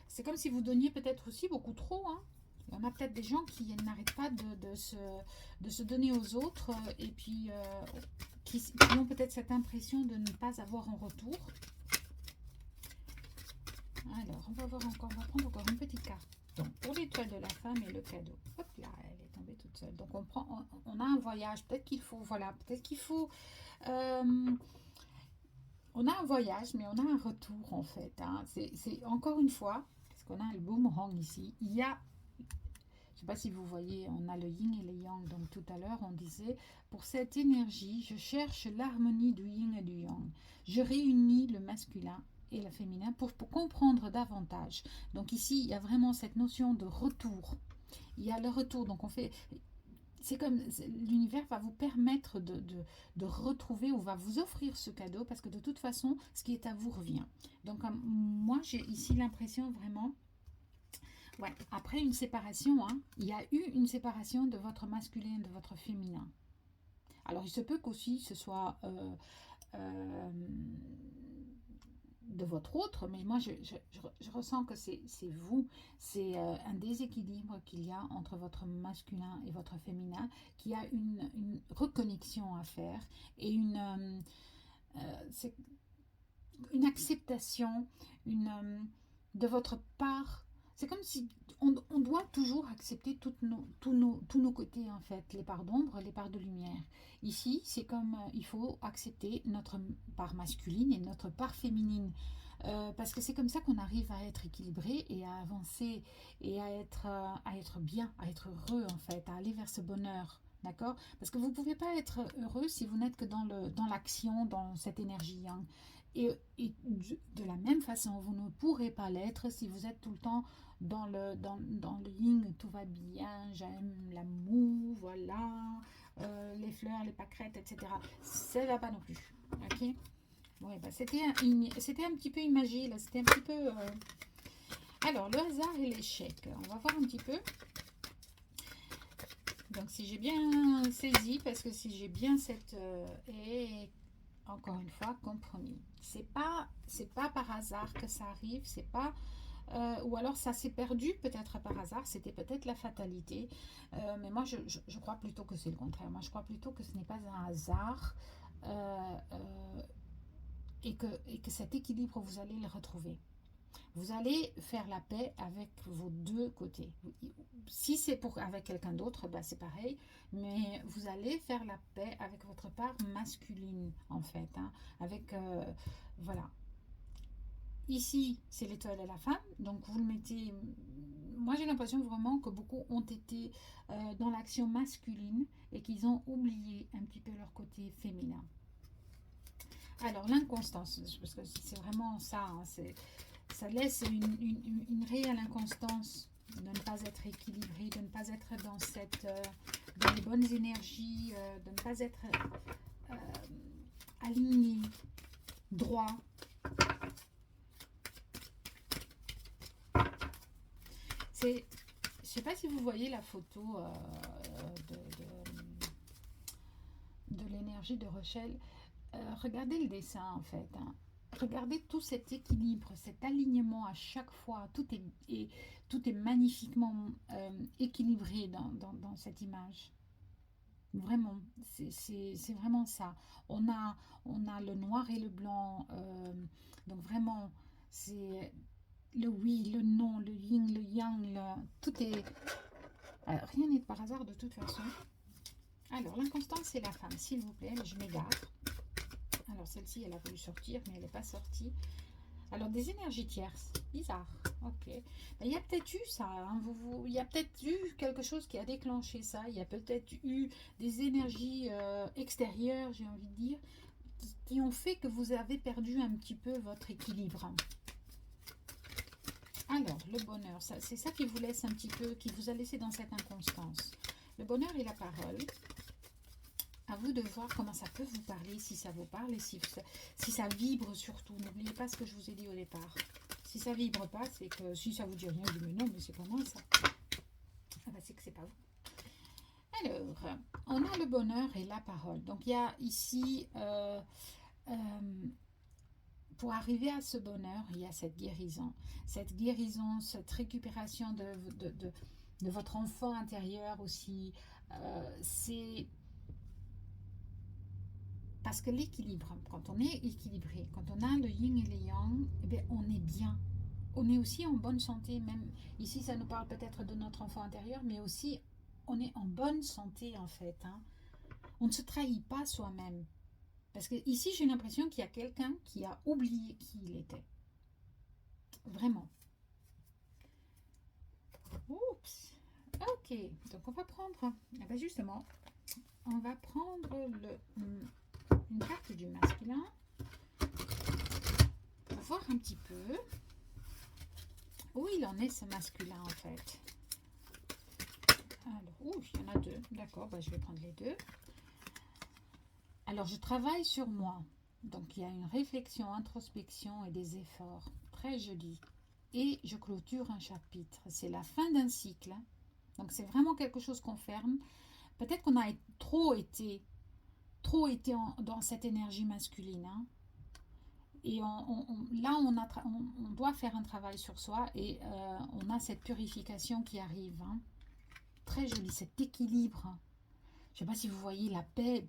C'est comme si vous donniez peut-être aussi beaucoup trop, hein. Il y en a peut-être des gens qui n'arrêtent pas de se donner aux autres et puis qui ont peut-être cette impression de ne pas avoir en retour. Alors, on va voir encore, on va prendre encore une petite carte. Donc, pour l'étoile de la femme et le cadeau. Hop là, elle est tombée toute seule. Donc, on a un voyage. Peut-être qu'il faut, voilà, peut-être qu'il faut... on a un voyage, mais on a un retour, en fait. Hein. C'est encore une fois, parce qu'on a le boomerang ici, il y a... Je ne sais pas si vous voyez, on a le yin et le yang. Donc, tout à l'heure, on disait, pour cette énergie, je cherche l'harmonie du yin et du yang. Je réunis le masculin et le féminin pour comprendre davantage. Donc ici, il y a vraiment cette notion de retour. Il y a le retour, donc on fait... C'est comme l'univers va vous permettre de retrouver ou va vous offrir ce cadeau parce que de toute façon, ce qui est à vous revient. Donc moi, j'ai ici l'impression vraiment... Ouais, après une séparation, hein, il y a eu une séparation de votre masculin et de votre féminin. Alors, il se peut qu'aussi ce soit... euh, de votre autre, mais moi je ressens que c'est vous, c'est un déséquilibre qu'il y a entre votre masculin et votre féminin, qui a une reconnexion à faire et une acceptation de votre part. C'est comme si on doit toujours accepter tous nos côtés, en fait, les parts d'ombre, les parts de lumière. Ici, c'est comme il faut accepter notre part masculine et notre part féminine. Parce que c'est comme ça qu'on arrive à être équilibré et à avancer et à être bien, à être heureux, en fait, à aller vers ce bonheur. D'accord? Parce que vous ne pouvez pas être heureux si vous n'êtes que dans l'action, dans cette énergie. Hein. Et de la même façon, vous ne pourrez pas l'être si vous êtes tout le temps dans le yin, tout va bien, j'aime l'amour, voilà, les fleurs, les pâquerettes, etc. Ça ne va pas non plus. Ok? Ouais, bah c'était un petit peu imagé, là, c'était un petit peu... Alors, le hasard et l'échec, on va voir un petit peu. Donc, si j'ai bien saisi, parce que si j'ai bien cette... et encore une fois, compromis. C'est pas par hasard que ça arrive, c'est pas... ou alors ça s'est perdu peut-être par hasard, c'était peut-être la fatalité. Mais moi, je crois plutôt que c'est le contraire. Moi, je crois plutôt que ce n'est pas un hasard et que cet équilibre, vous allez le retrouver. Vous allez faire la paix avec vos deux côtés. Si c'est avec quelqu'un d'autre, bah c'est pareil. Mais vous allez faire la paix avec votre part masculine, en fait. Hein, avec, voilà. Ici, c'est l'étoile de la femme. Donc, vous le mettez... Moi, j'ai l'impression vraiment que beaucoup ont été dans l'action masculine et qu'ils ont oublié un petit peu leur côté féminin. Alors, l'inconstance, parce que c'est vraiment ça, hein, ça laisse une réelle inconstance de ne pas être équilibré, de ne pas être dans les bonnes énergies, de ne pas être aligné, droit. Je ne sais pas si vous voyez la photo de l'énergie de Rochelle. Regardez le dessin, en fait. Hein. Regardez tout cet équilibre, cet alignement à chaque fois. Tout est magnifiquement équilibré dans cette image. Vraiment, c'est vraiment ça. On a le noir et le blanc. Donc vraiment, c'est le oui, le non, le yin, le yang. Tout est... Alors, rien n'est par hasard de toute façon. Alors, l'inconstance, c'est la femme, s'il vous plaît. Je m'égare. Alors, celle-ci, elle a voulu sortir, mais elle n'est pas sortie. Alors, des énergies tierces. Bizarre. Ok. Il y a peut-être eu ça. Hein, il y a peut-être eu quelque chose qui a déclenché ça. Il y a peut-être eu des énergies extérieures, j'ai envie de dire, qui ont fait que vous avez perdu un petit peu votre équilibre. Alors, le bonheur, c'est ça qui vous laisse un petit peu, qui vous a laissé dans cette inconstance. Le bonheur et la parole. À vous de voir comment ça peut vous parler, si ça vous parle et si ça vibre surtout. N'oubliez pas ce que je vous ai dit au départ. Si ça vibre pas, c'est que si ça vous dit rien, je dis mais non, mais c'est pas moi ça. bah, c'est que c'est pas vous. Alors, on a le bonheur et la parole. Donc, il y a ici, pour arriver à ce bonheur, il y a cette guérison. Cette guérison, cette récupération de votre enfant intérieur aussi. C'est parce que l'équilibre, quand on est équilibré, quand on a le yin et le yang, eh bien, on est bien. On est aussi en bonne santé, même ici ça nous parle peut-être de notre enfant intérieur, mais aussi on est en bonne santé en fait. Hein. On ne se trahit pas soi-même. Parce que ici j'ai l'impression qu'il y a quelqu'un qui a oublié qui il était. Vraiment. Oups. Ok, donc on va prendre, eh ben justement, on va prendre une carte du masculin pour voir un petit peu où il en est ce masculin en fait. Alors, il y en a deux. D'accord, bah, je vais prendre les deux. Alors, je travaille sur moi. Donc, il y a une réflexion, introspection et des efforts. Très joli. Et je clôture un chapitre. C'est la fin d'un cycle. Hein. Donc, c'est vraiment quelque chose qu'on ferme. Peut-être qu'on a trop été dans cette énergie masculine. Hein. Et là, on doit faire un travail sur soi et on a cette purification qui arrive. Hein. Très joli, cet équilibre. Je ne sais pas si vous voyez la paix.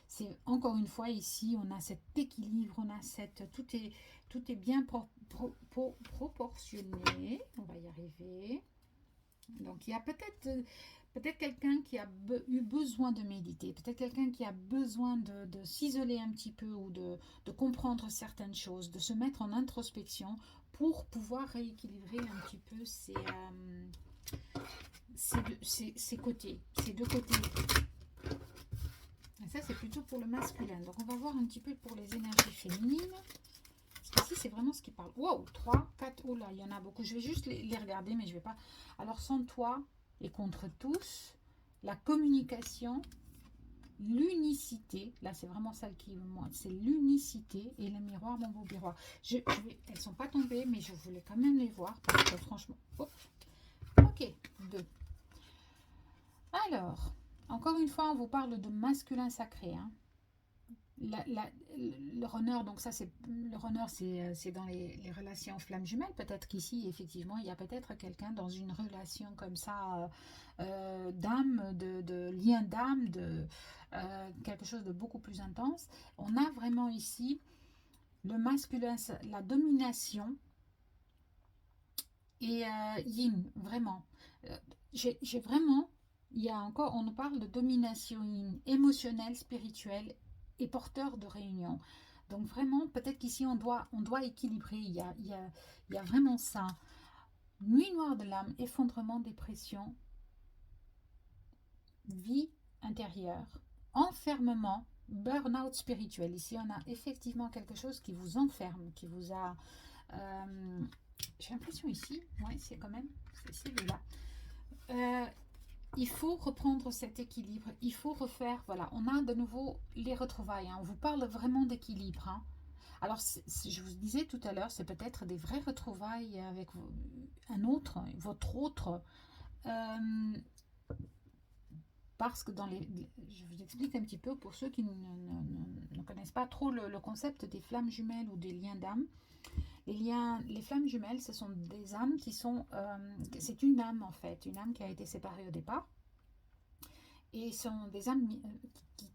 C'est encore une fois ici, on a cet équilibre, on a cette tout est bien proportionné. On va y arriver. Donc il y a peut-être quelqu'un qui a eu besoin de méditer, peut-être quelqu'un qui a besoin de s'isoler un petit peu ou de comprendre certaines choses, de se mettre en introspection pour pouvoir rééquilibrer un petit peu ces côtés, ces deux côtés. Et ça, c'est plutôt pour le masculin. Donc, on va voir un petit peu pour les énergies féminines. Parce qu'ici, c'est vraiment ce qui parle. Wow, 3, 4, oh là, il y en a beaucoup. Je vais juste les regarder, mais je ne vais pas. Alors, sans toi et contre tous, la communication, l'unicité. Là, c'est vraiment celle qui moi, c'est l'unicité et le miroir, mon beau miroir. Elles ne sont pas tombées, mais je voulais quand même les voir parce que franchement. Oh, ok, 2. Alors, encore une fois, on vous parle de masculin sacré. Hein. Le runner, donc ça, c'est le runner, c'est dans les relations flammes jumelles. Peut-être qu'ici, effectivement, il y a peut-être quelqu'un dans une relation comme ça, d'âme, de lien d'âme, quelque chose de beaucoup plus intense. On a vraiment ici le masculin, la domination et yin, vraiment. J'ai vraiment. Il y a encore, on nous parle de domination émotionnelle, spirituelle et porteur de réunion. Donc vraiment, peut-être qu'ici, on doit équilibrer. Il y a vraiment ça. Nuit noire de l'âme, effondrement, dépression, vie intérieure, enfermement, burn-out spirituel. Ici, on a effectivement quelque chose qui vous enferme, qui vous a... j'ai l'impression ici, ouais, c'est quand même, c'est celui-là. Il faut reprendre cet équilibre, il faut refaire, voilà, on a de nouveau les retrouvailles, hein. On vous parle vraiment d'équilibre. Hein. Alors, je vous disais tout à l'heure, c'est peut-être des vraies retrouvailles avec un autre, votre autre, parce que je vous explique un petit peu pour ceux qui ne connaissent pas trop le concept des flammes jumelles ou des liens d'âme. Les flammes jumelles, ce sont des âmes qui sont... c'est une âme en fait, une âme qui a été séparée au départ. Et ce sont des âmes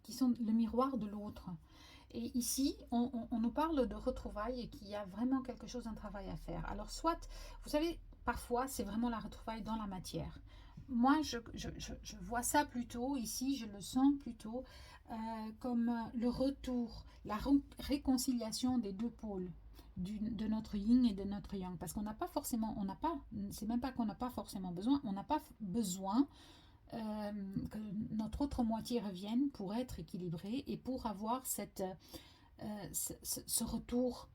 qui sont le miroir de l'autre. Et ici, on nous parle de retrouvailles et qu'il y a vraiment quelque chose, un travail à faire. Alors soit, vous savez, parfois c'est vraiment la retrouvaille dans la matière. Moi, je vois ça plutôt, ici, je le sens plutôt comme le retour, la réconciliation des deux pôles. De notre yin et de notre yang, parce qu'on n'a pas forcément, c'est même pas qu'on n'a pas forcément besoin, on n'a pas besoin que notre autre moitié revienne pour être équilibré et pour avoir ce retour,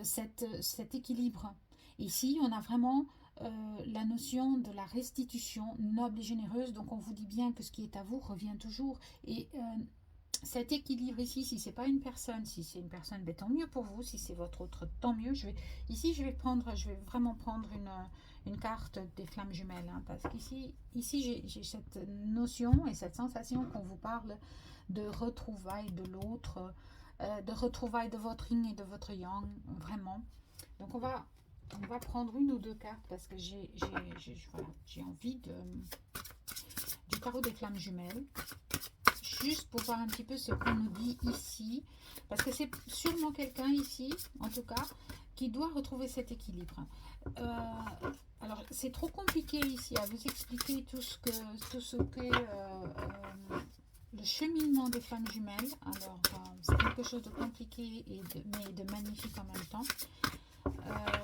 cet équilibre. Ici, on a vraiment la notion de la restitution noble et généreuse, donc on vous dit bien que ce qui est à vous revient toujours, et cet équilibre ici, si c'est pas une personne, si c'est une personne, ben, tant mieux pour vous. Si c'est votre autre, tant mieux. Ici, je vais vraiment prendre une carte des flammes jumelles, hein, parce qu'ici j'ai cette notion et cette sensation qu'on vous parle de retrouvailles de l'autre, de retrouvailles de votre yin et de votre yang, vraiment. Donc on va prendre une ou deux cartes parce que j'ai envie du tarot des flammes jumelles, juste pour voir un petit peu ce qu'on nous dit ici, parce que c'est sûrement quelqu'un ici, en tout cas, qui doit retrouver cet équilibre. Alors, c'est trop compliqué ici à vous expliquer tout ce qu'est le cheminement des flammes jumelles. Alors, c'est quelque chose de compliqué mais de magnifique en même temps.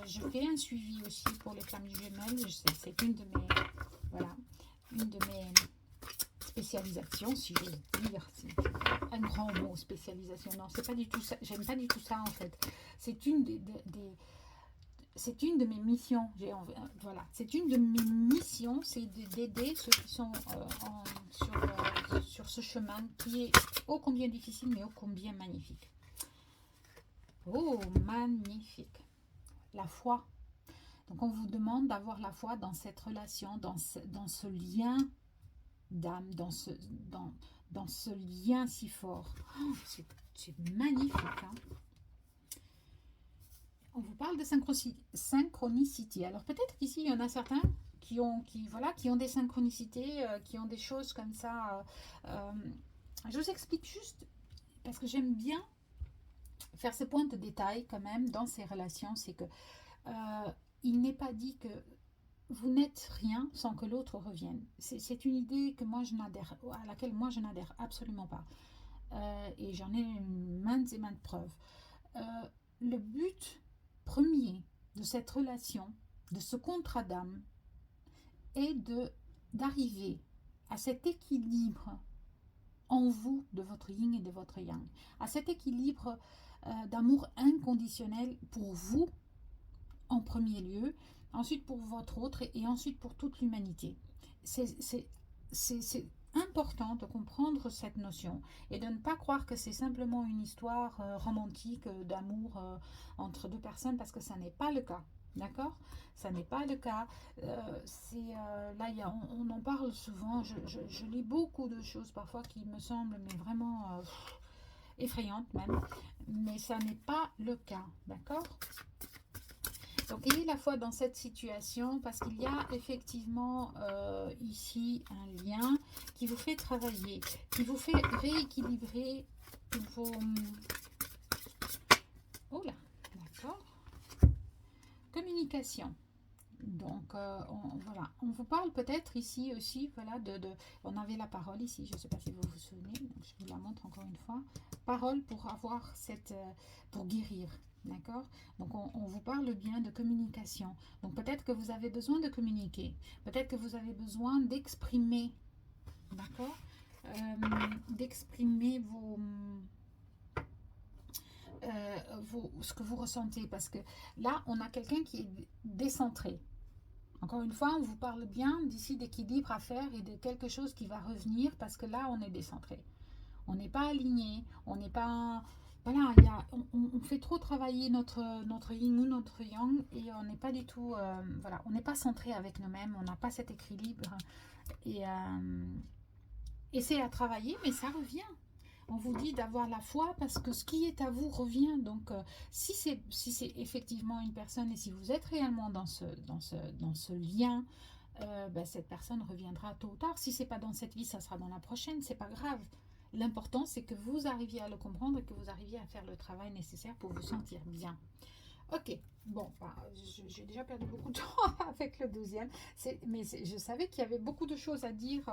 Je fais un suivi aussi pour les flammes jumelles. C'est une de mes spécialisation, si j'ose dire, c'est un grand mot, spécialisation. Non, c'est pas du tout ça. J'aime pas du tout ça en fait. C'est une c'est une de mes missions. Voilà, c'est une de mes missions, c'est d'aider ceux qui sont sur ce chemin qui est ô combien difficile, mais ô combien magnifique. Oh, magnifique. La foi. Donc on vous demande d'avoir la foi dans cette relation, dans ce lien d'âme, dans ce lien si fort. Oh, c'est magnifique. Hein. On vous parle de synchronicité. Alors peut-être qu'ici, il y en a certains qui ont des synchronicités, qui ont des choses comme ça. Je vous explique juste, parce que j'aime bien faire ce point de détail quand même dans ces relations, c'est que il n'est pas dit que vous n'êtes rien sans que l'autre revienne. C'est une idée à laquelle moi je n'adhère absolument pas. Et j'en ai maintes et maintes preuves. Le but premier de cette relation, de ce contrat d'âme, est d'arriver à cet équilibre en vous de votre yin et de votre yang, à cet équilibre d'amour inconditionnel pour vous en premier lieu, ensuite pour votre autre et ensuite pour toute l'humanité. C'est important de comprendre cette notion et de ne pas croire que c'est simplement une histoire romantique d'amour entre deux personnes, parce que ça n'est pas le cas. D'accord? Ça n'est pas le cas. Là, on en parle souvent. Je lis beaucoup de choses parfois qui me semblent mais vraiment effrayantes même. Mais ça n'est pas le cas. D'accord? Donc, ayez la foi dans cette situation parce qu'il y a effectivement ici un lien qui vous fait travailler, qui vous fait rééquilibrer vos... Oh là, d'accord. Communication. Donc, on vous parle peut-être ici aussi, voilà, on avait la parole ici, je ne sais pas si vous vous souvenez, donc je vous la montre encore une fois. Parole pour avoir pour guérir. D'accord? Donc, on vous parle bien de communication. Donc, peut-être que vous avez besoin de communiquer. Peut-être que vous avez besoin d'exprimer. D'accord? D'exprimer ce que vous ressentez. Parce que là, on a quelqu'un qui est décentré. Encore une fois, on vous parle bien d'ici d'équilibre à faire et de quelque chose qui va revenir parce que là, on est décentré. On n'est pas aligné. On n'est pas... Voilà, on fait trop travailler notre yin ou notre yang et on n'est pas du tout, on n'est pas centré avec nous-mêmes, on n'a pas cet équilibre et c'est à travailler, mais ça revient. On vous dit d'avoir la foi parce que ce qui est à vous revient. Donc, si c'est effectivement une personne et si vous êtes réellement dans ce lien, cette personne reviendra tôt ou tard. Si c'est pas dans cette vie, ça sera dans la prochaine, c'est pas grave. L'important, c'est que vous arriviez à le comprendre et que vous arriviez à faire le travail nécessaire pour vous sentir bien. Ok, bon, j'ai déjà perdu beaucoup de temps avec le 12e, mais je savais qu'il y avait beaucoup de choses à dire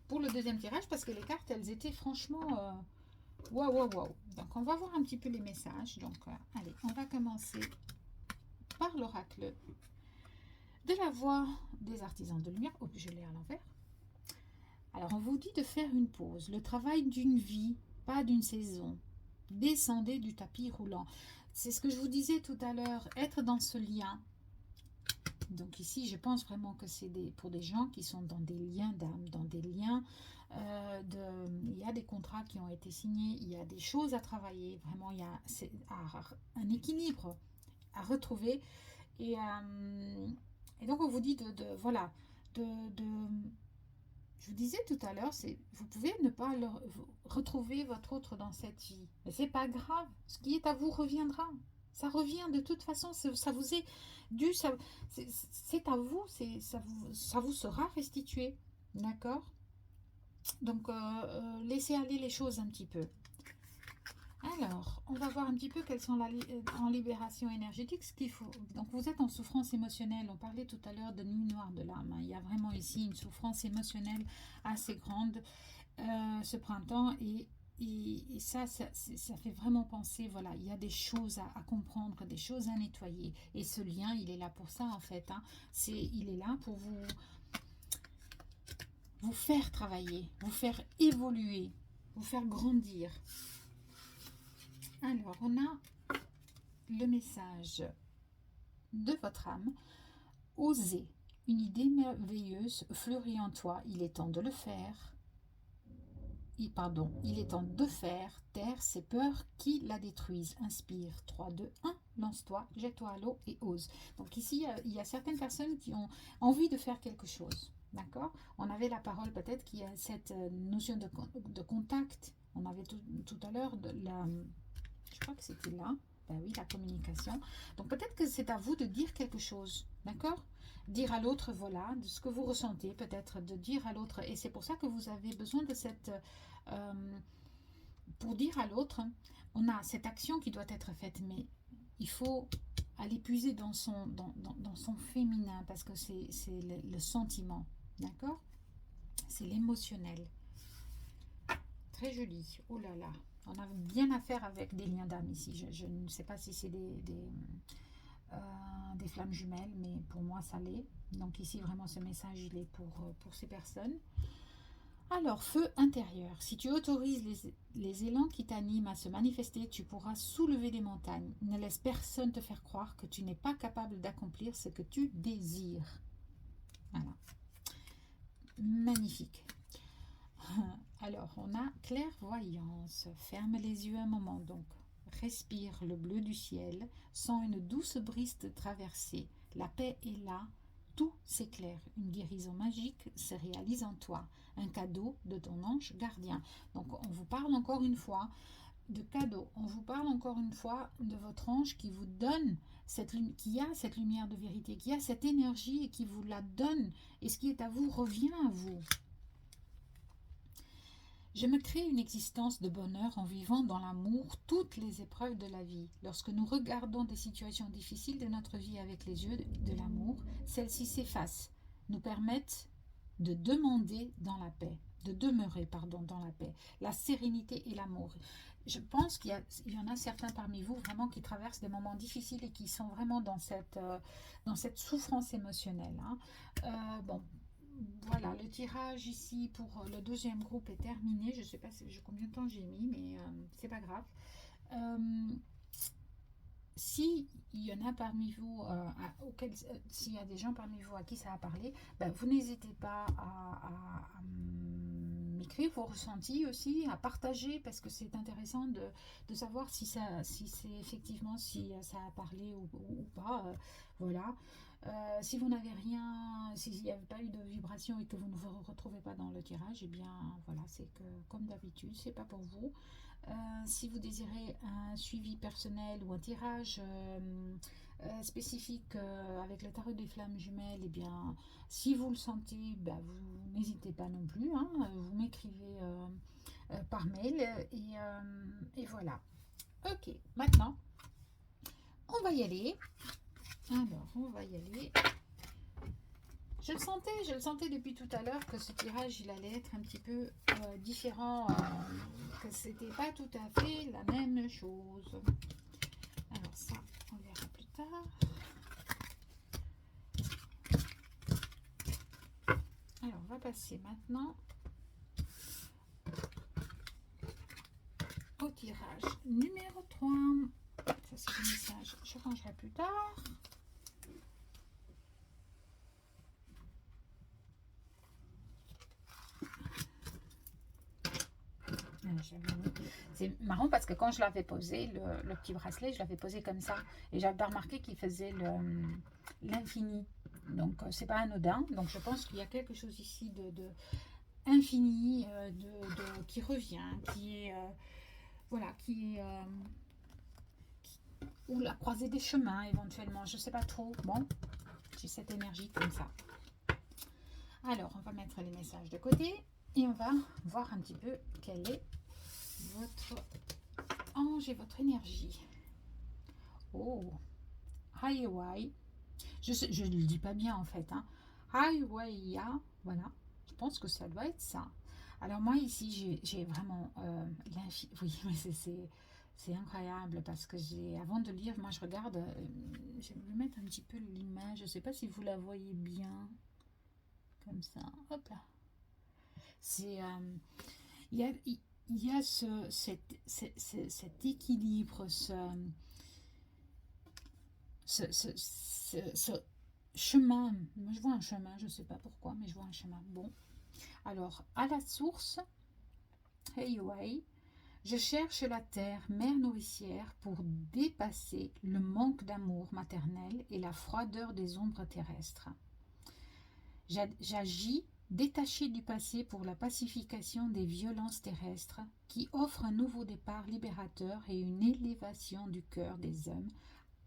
pour le deuxième tirage parce que les cartes, elles étaient franchement waouh. Donc, on va voir un petit peu les messages. Donc, allez, on va commencer par l'oracle de la voix des artisans de lumière. Oh, je l'ai à l'envers. Alors, on vous dit de faire une pause, le travail d'une vie, pas d'une saison. Descendez du tapis roulant. C'est ce que je vous disais tout à l'heure, être dans ce lien. Donc ici, je pense vraiment que c'est pour des gens qui sont dans des liens d'âme, dans des liens il y a des contrats qui ont été signés, il y a des choses à travailler, vraiment, il y a un équilibre à retrouver. Et donc, on vous dit voilà, je vous disais tout à l'heure, vous pouvez ne pas retrouver votre autre dans cette vie. Mais c'est pas grave. Ce qui est à vous reviendra. Ça revient de toute façon. Ça vous est dû. C'est à vous. Ça vous sera restitué. D'accord? Donc, laissez aller les choses un petit peu. Alors, on va voir un petit peu quelles sont en libération énergétique, ce qu'il faut. Donc, vous êtes en souffrance émotionnelle. On parlait tout à l'heure de nuit noire de l'âme. Il y a vraiment ici une souffrance émotionnelle assez grande ce printemps. Et ça fait vraiment penser, voilà, il y a des choses à comprendre, des choses à nettoyer. Et ce lien, il est là pour ça, en fait. Hein. Il est là pour vous faire travailler, vous faire évoluer, vous faire grandir. Alors, on a le message de votre âme. Osez, une idée merveilleuse fleurit en toi. Il est temps de le faire. Il est temps de faire taire ces peurs qui la détruisent. Inspire. 3, 2, 1. Lance-toi, jette-toi à l'eau et ose. Donc ici, il y a certaines personnes qui ont envie de faire quelque chose. D'accord? On avait la parole peut-être qu'il y a cette notion de contact. On avait tout à l'heure je crois que c'était là. Ben oui, la communication. Donc peut-être que c'est à vous de dire quelque chose. D'accord? Dire à l'autre, voilà, de ce que vous ressentez, peut-être de dire à l'autre. Et c'est pour ça que vous avez besoin de cette... pour dire à l'autre, on a cette action qui doit être faite, mais il faut aller puiser dans son féminin, parce que c'est le sentiment. D'accord? C'est l'émotionnel. Très joli. Oh là là. On a bien affaire avec des liens d'âme ici. Je ne sais pas si c'est des flammes jumelles, mais pour moi, ça l'est. Donc ici, vraiment, ce message, il est pour ces personnes. Alors, feu intérieur. Si tu autorises les élans qui t'animent à se manifester, tu pourras soulever des montagnes. Ne laisse personne te faire croire que tu n'es pas capable d'accomplir ce que tu désires. Voilà. Magnifique. Alors, on a clairvoyance. Ferme les yeux un moment, donc. Respire le bleu du ciel. Sens une douce brise te traverser. La paix est là. Tout s'éclaire. Une guérison magique se réalise en toi. Un cadeau de ton ange gardien. Donc, on vous parle encore une fois de cadeau. On vous parle encore une fois de votre ange qui vous donne qui a cette lumière de vérité, qui a cette énergie et qui vous la donne. Et ce qui est à vous revient à vous. Je me crée une existence de bonheur en vivant dans l'amour toutes les épreuves de la vie. Lorsque nous regardons des situations difficiles de notre vie avec les yeux de l'amour, celles-ci s'effacent, nous permettent de demeurer dans la paix, dans la paix, la sérénité et l'amour. Je pense qu'il y en a certains parmi vous vraiment qui traversent des moments difficiles et qui sont vraiment dans cette souffrance émotionnelle. Hein. Bon. Voilà, le tirage ici pour le deuxième groupe est terminé. Je ne sais pas combien de temps j'ai mis, mais c'est pas grave. Si il y en a parmi vous, s'il y a des gens parmi vous à qui ça a parlé, ben, vous n'hésitez pas à m'écrire vos ressentis aussi, à partager, parce que c'est intéressant de savoir si c'est effectivement si ça a parlé ou pas. Voilà. Si vous n'avez rien, s'il n'y avait pas eu de vibration et que vous ne vous retrouvez pas dans le tirage, eh bien voilà, c'est que comme d'habitude, c'est pas pour vous. Si vous désirez un suivi personnel ou un tirage spécifique avec le tarot des flammes jumelles, eh bien si vous le sentez, ben, vous n'hésitez pas non plus. Hein, vous m'écrivez par mail et voilà. Ok, maintenant on va y aller. Alors, on va y aller. Je le sentais depuis tout à l'heure que ce tirage, il allait être un petit peu différent, que c'était pas tout à fait la même chose. Alors ça, on verra plus tard. Alors, on va passer maintenant au tirage numéro 3. Ça, c'est le message. Je rangerai plus tard. Alors, C'est marrant parce que quand je l'avais posé, le petit bracelet, je l'avais posé comme ça. Et j'avais remarqué qu'il faisait l'infini. Donc, c'est pas anodin. Donc, je pense qu'il y a quelque chose ici de infini, qui revient, qui est... voilà, qui est... ou la croisée des chemins, éventuellement. Je sais pas trop. Bon, j'ai cette énergie comme ça. Alors, on va mettre les messages de côté. Et on va voir un petit peu quelle est votre ange et votre énergie. Oh, Highway. Je ne le dis pas bien en fait. Hein. Highway, voilà. Je pense que ça doit être ça. Alors moi ici, j'ai vraiment l'infini. Oui, mais c'est incroyable parce que avant de lire, moi je regarde, je vais mettre un petit peu l'image. Je ne sais pas si vous la voyez bien. Comme ça, hop là. C'est... il y a cet équilibre, ce chemin. Moi, je vois un chemin, je ne sais pas pourquoi, mais je vois un chemin. Bon, alors, à la source, hey, ouais, je cherche la terre, mère nourricière, pour dépasser le manque d'amour maternel et la froideur des ombres terrestres. J'agis détaché du passé pour la pacification des violences terrestres qui offrent un nouveau départ libérateur et une élévation du cœur des hommes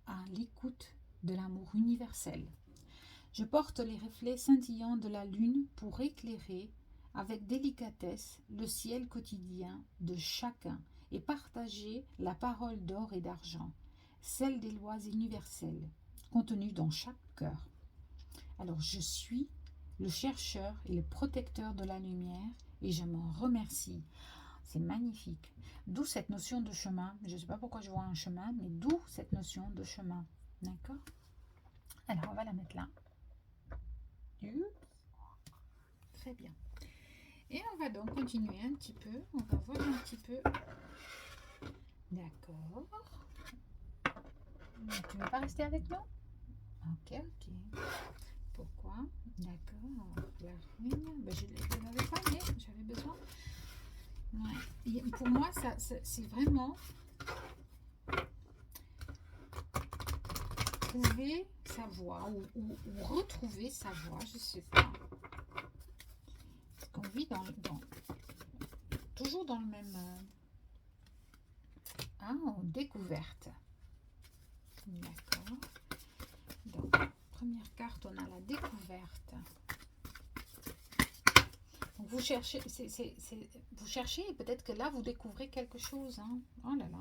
à l'écoute de l'amour universel. Je porte les reflets scintillants de la lune pour éclairer avec délicatesse le ciel quotidien de chacun et partager la parole d'or et d'argent, celle des lois universelles contenues dans chaque cœur. Alors je suis le chercheur et le protecteur de la lumière, et je m'en remercie. C'est magnifique. D'où cette notion de chemin. Je ne sais pas pourquoi je vois un chemin, mais d'où cette notion de chemin. D'accord? Alors, on va la mettre là. Très bien. Et on va donc continuer un petit peu. On va voir un petit peu. D'accord. Tu ne veux pas rester avec nous? Ok. Pourquoi? D'accord. La ruine. Ben, je ne l'avais pas, mais j'avais besoin. Ouais. Et pour moi, c'est vraiment trouver sa voix ou retrouver sa voix, je ne sais pas. Parce qu'on vit toujours dans le même... découverte. D'accord. Donc, première carte, on a la découverte. Donc vous cherchez, vous cherchez et peut-être que là vous découvrez quelque chose. Hein. Oh là là,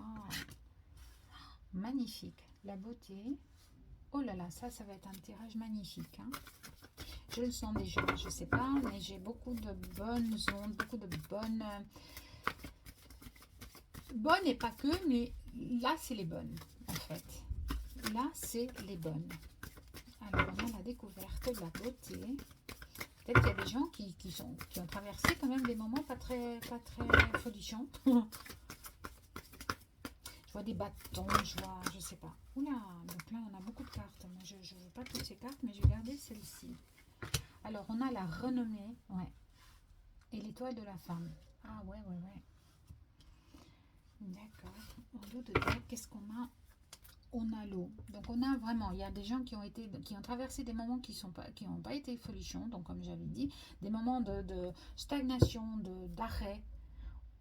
magnifique, la beauté. Oh là là, ça va être un tirage magnifique. Hein. Je le sens déjà, je sais pas, mais j'ai beaucoup de bonnes ondes, beaucoup de bonnes, bonnes et pas que, mais là c'est les bonnes en fait. Là c'est les bonnes. Alors on a la découverte, la beauté. Peut-être qu'il y a des gens qui ont traversé quand même des moments pas très folichons. Je vois des bâtons, je sais pas. Oula, donc là on a beaucoup de cartes. Moi je ne veux pas toutes ces cartes, mais je vais garder celle-ci. Alors on a la renommée, ouais. Et l'étoile de la femme. Ah ouais. D'accord. En dos de deck, qu'est-ce qu'on a? On a l'eau. Donc on a vraiment, il y a des gens qui ont traversé des moments qui n'ont pas été folichons, donc comme j'avais dit, des moments de stagnation, d'arrêt,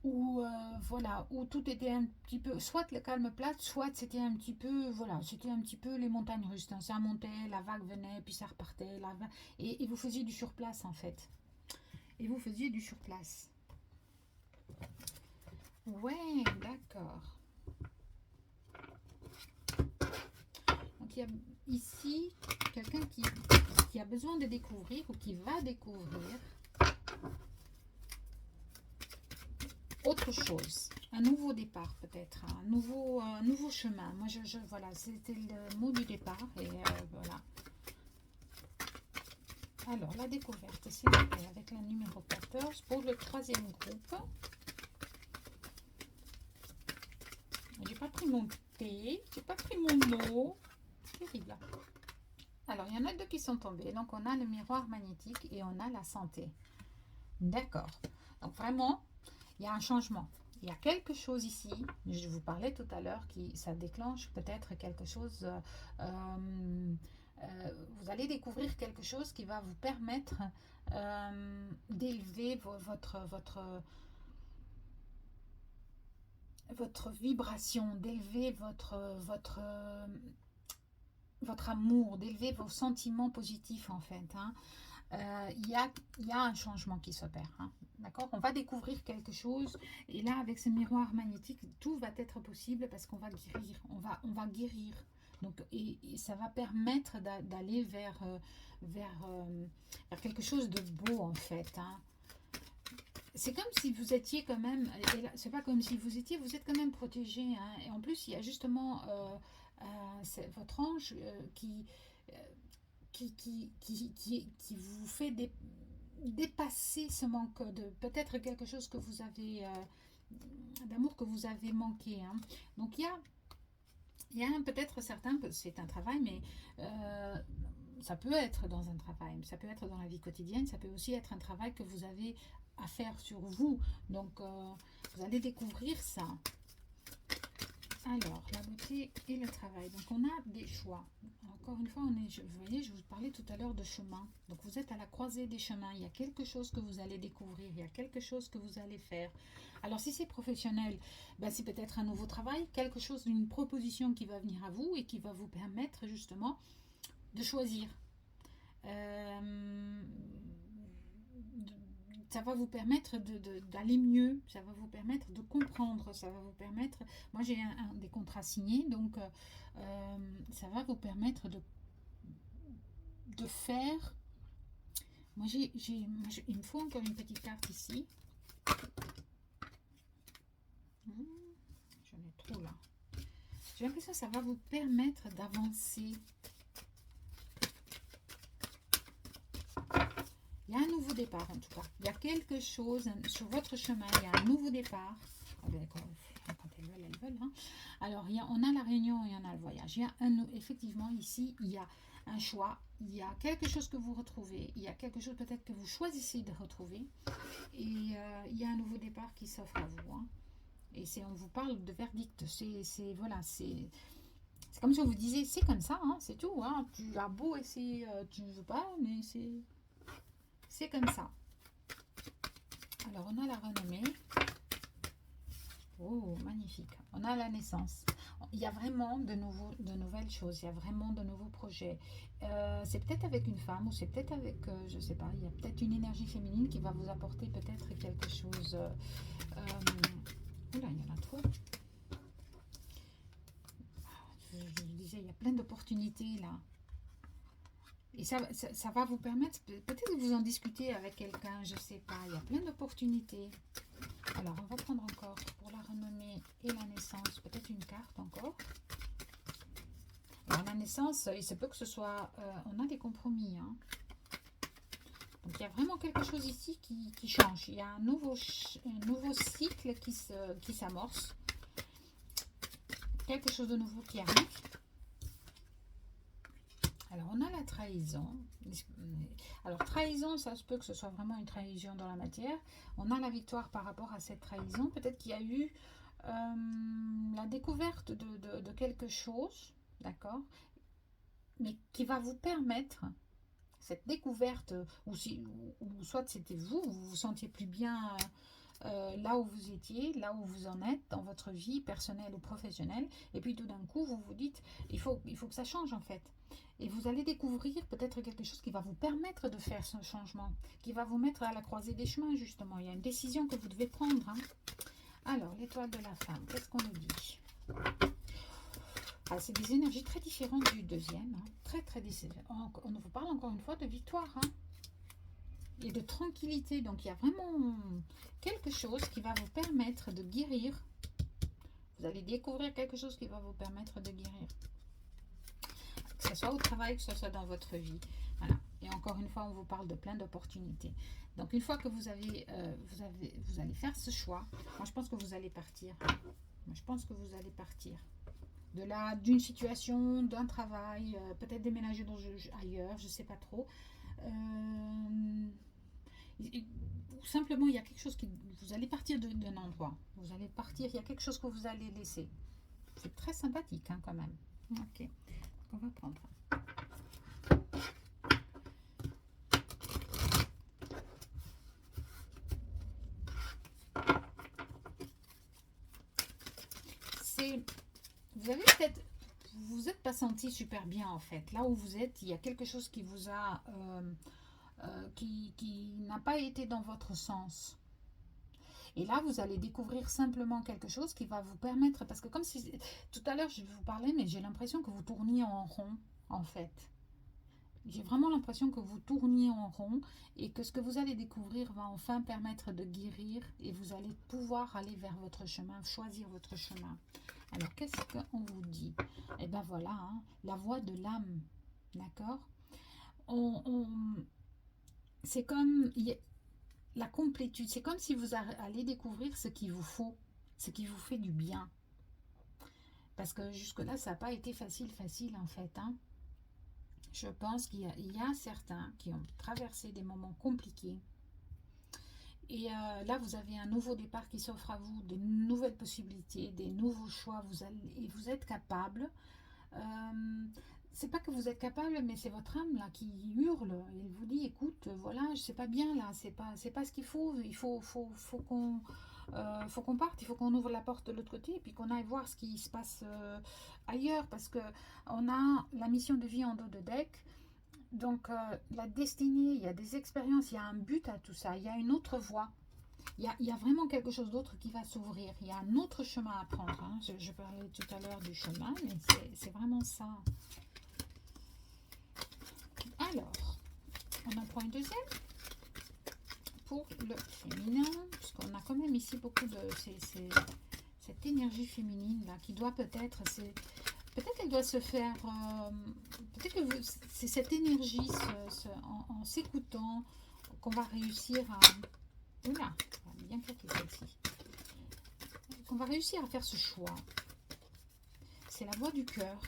où voilà, où tout était un petit peu, soit le calme plat, soit c'était un petit peu, voilà, c'était un petit peu les montagnes russes. Hein. Ça montait, la vague venait, puis ça repartait, et vous faisiez du surplace en fait. Et vous faisiez du surplace. Ouais, d'accord. Donc il y a ici quelqu'un qui a besoin de découvrir ou qui va découvrir autre chose, un nouveau départ peut-être, un nouveau chemin. Moi voilà, c'était le mot du départ et voilà. Alors la découverte, c'est avec la numéro 14 pour le troisième groupe. J'ai pas pris mon thé, j'ai pas pris mon eau. Terrible. Alors, il y en a deux qui sont tombés. Donc, on a le miroir magnétique et on a la santé. D'accord. Donc, vraiment, il y a un changement. il y a quelque chose ici, je vous parlais tout à l'heure, qui ça déclenche peut-être quelque chose, vous allez découvrir quelque chose qui va vous permettre d'élever votre vibration, d'élever votre amour, d'élever vos sentiments positifs en fait. Hein. Il y a un changement qui s'opère. Hein. D'accord. On va découvrir quelque chose et là avec ce miroir magnétique, tout va être possible parce qu'on va guérir. On va guérir. Donc, et ça va permettre d'aller vers quelque chose de beau en fait. Hein. C'est comme si vous étiez quand même, c'est pas comme si vous étiez, vous êtes quand même protégé. Hein. Et en plus, il y a justement votre ange euh, qui vous fait dépasser ce manque de peut-être quelque chose que vous avez d'amour que vous avez manqué. Hein. Donc il y a peut-être certains, c'est un travail, mais ça peut être dans un travail, ça peut être dans la vie quotidienne, ça peut aussi être un travail que vous avez à faire sur vous. Donc vous allez découvrir ça. Alors, la beauté et le travail. Donc, on a des choix. Encore une fois, vous voyez, je vous parlais tout à l'heure de chemin. Donc, vous êtes à la croisée des chemins. Il y a quelque chose que vous allez découvrir. Il y a quelque chose que vous allez faire. Alors, si c'est professionnel, ben, c'est peut-être un nouveau travail, quelque chose, une proposition qui va venir à vous et qui va vous permettre justement de choisir. Ça va vous permettre d'aller mieux, ça va vous permettre de comprendre, ça va vous permettre... Moi, j'ai des contrats signés, donc ça va vous permettre de faire... Moi, il me faut encore une petite carte ici. J'en ai trop, là. J'ai l'impression que ça va vous permettre d'avancer. Il y a un nouveau départ en tout cas. Il y a quelque chose sur votre chemin. Il y a un nouveau départ. Ah ben, quand elles veulent, elles veulent. Hein. Alors, on a la réunion et on a le voyage. Effectivement, ici, il y a un choix. Il y a quelque chose que vous retrouvez. Il y a quelque chose peut-être que vous choisissez de retrouver. Et il y a un nouveau départ qui s'offre à vous. Hein. Et on vous parle de verdict. Voilà, c'est comme si on vous disait, c'est comme ça, hein, c'est tout. Hein. Tu as beau essayer, tu ne veux pas, mais c'est comme ça. Alors, on a la renommée. Oh, magnifique. On a la naissance. Il y a vraiment de nouvelles choses. Il y a vraiment de nouveaux projets. C'est peut-être avec une femme ou c'est peut-être avec, je ne sais pas, il y a peut-être une énergie féminine qui va vous apporter peut-être quelque chose. Oula, il y en a trop. Je disais, il y a plein d'opportunités là. Et ça va vous permettre, peut-être que vous en discutez avec quelqu'un, je ne sais pas, il y a plein d'opportunités. Alors, on va prendre encore pour la renommée et la naissance, peut-être une carte encore. Alors, la naissance, il se peut que ce soit, on a des compromis. Hein. Donc, il y a vraiment quelque chose ici qui change. Il y a un nouveau cycle qui s'amorce. Quelque chose de nouveau qui arrive. Alors, on a la trahison. Alors, trahison, ça se peut que ce soit vraiment une trahison dans la matière. On a la victoire par rapport à cette trahison. Peut-être qu'il y a eu la découverte de quelque chose, d'accord, mais qui va vous permettre, cette découverte, ou soit c'était vous vous sentiez plus bien là où vous étiez, là où vous en êtes dans votre vie personnelle ou professionnelle, et puis tout d'un coup, vous vous dites, il faut que ça change en fait. Et vous allez découvrir peut-être quelque chose qui va vous permettre de faire ce changement, qui va vous mettre à la croisée des chemins, justement. Il y a une décision que vous devez prendre. Hein. Alors, l'étoile de la femme, qu'est-ce qu'on nous dit? Ah, c'est des énergies très différentes du deuxième. Hein. Très, très différentes. On vous parle encore une fois de victoire. Hein. Et de tranquillité. Donc, il y a vraiment quelque chose qui va vous permettre de guérir. Vous allez découvrir quelque chose qui va vous permettre de guérir. Que ce soit au travail, que ce soit dans votre vie. Voilà. Et encore une fois, on vous parle de plein d'opportunités. Donc, une fois que vous allez faire ce choix, moi, je pense que vous allez partir. Moi, je pense que vous allez partir. D'une situation, d'un travail, peut-être déménager ailleurs, je ne sais pas trop. simplement il y a quelque chose qui... Vous allez partir d'un endroit. Vous allez partir, il y a quelque chose que vous allez laisser. C'est très sympathique hein, quand même. Ok, donc on va prendre. Vous avez peut-être, vous vous êtes pas senti super bien en fait. Là où vous êtes, il y a quelque chose qui vous a, qui n'a pas été dans votre sens. Et là, vous allez découvrir simplement quelque chose qui va vous permettre, parce que comme si, tout à l'heure je vous parlais, mais j'ai l'impression que vous tourniez en rond en fait. J'ai vraiment l'impression que vous tourniez en rond et que ce que vous allez découvrir va enfin permettre de guérir et vous allez pouvoir aller vers votre chemin, choisir votre chemin. Alors, qu'est-ce qu'on vous dit? Eh bien voilà, hein, la voix de l'âme, d'accord? C'est comme la complétude, c'est comme si vous allez découvrir ce qu'il vous faut, ce qui vous fait du bien. Parce que jusque-là, ça n'a pas été facile en fait, hein. Je pense qu'il y a certains qui ont traversé des moments compliqués. Et là, vous avez un nouveau départ qui s'offre à vous, des nouvelles possibilités, des nouveaux choix. Vous êtes capable. C'est pas que vous êtes capable, mais c'est votre âme là qui hurle. Elle vous dit, écoute, voilà, je sais pas bien là, c'est pas ce qu'il faut. Il faut qu'on parte, il faut qu'on ouvre la porte de l'autre côté et puis qu'on aille voir ce qui se passe ailleurs, parce que on a la mission de vie en dos de deck. Donc la destinée, il y a des expériences, il y a un but à tout ça, il y a une autre voie. Il y a vraiment quelque chose d'autre qui va s'ouvrir. Il y a un autre chemin à prendre. Hein. Je parlais tout à l'heure du chemin, mais c'est vraiment ça. Alors, on en prend une deuxième pour le féminin, puisqu'on a quand même ici beaucoup de cette énergie féminine là qui doit peut-être qu'elle doit se faire, peut-être que c'est cette énergie en s'écoutant qu'on va réussir à, oula, bien claquer celle-ci, qu'on va réussir à faire ce choix. C'est la voix du cœur.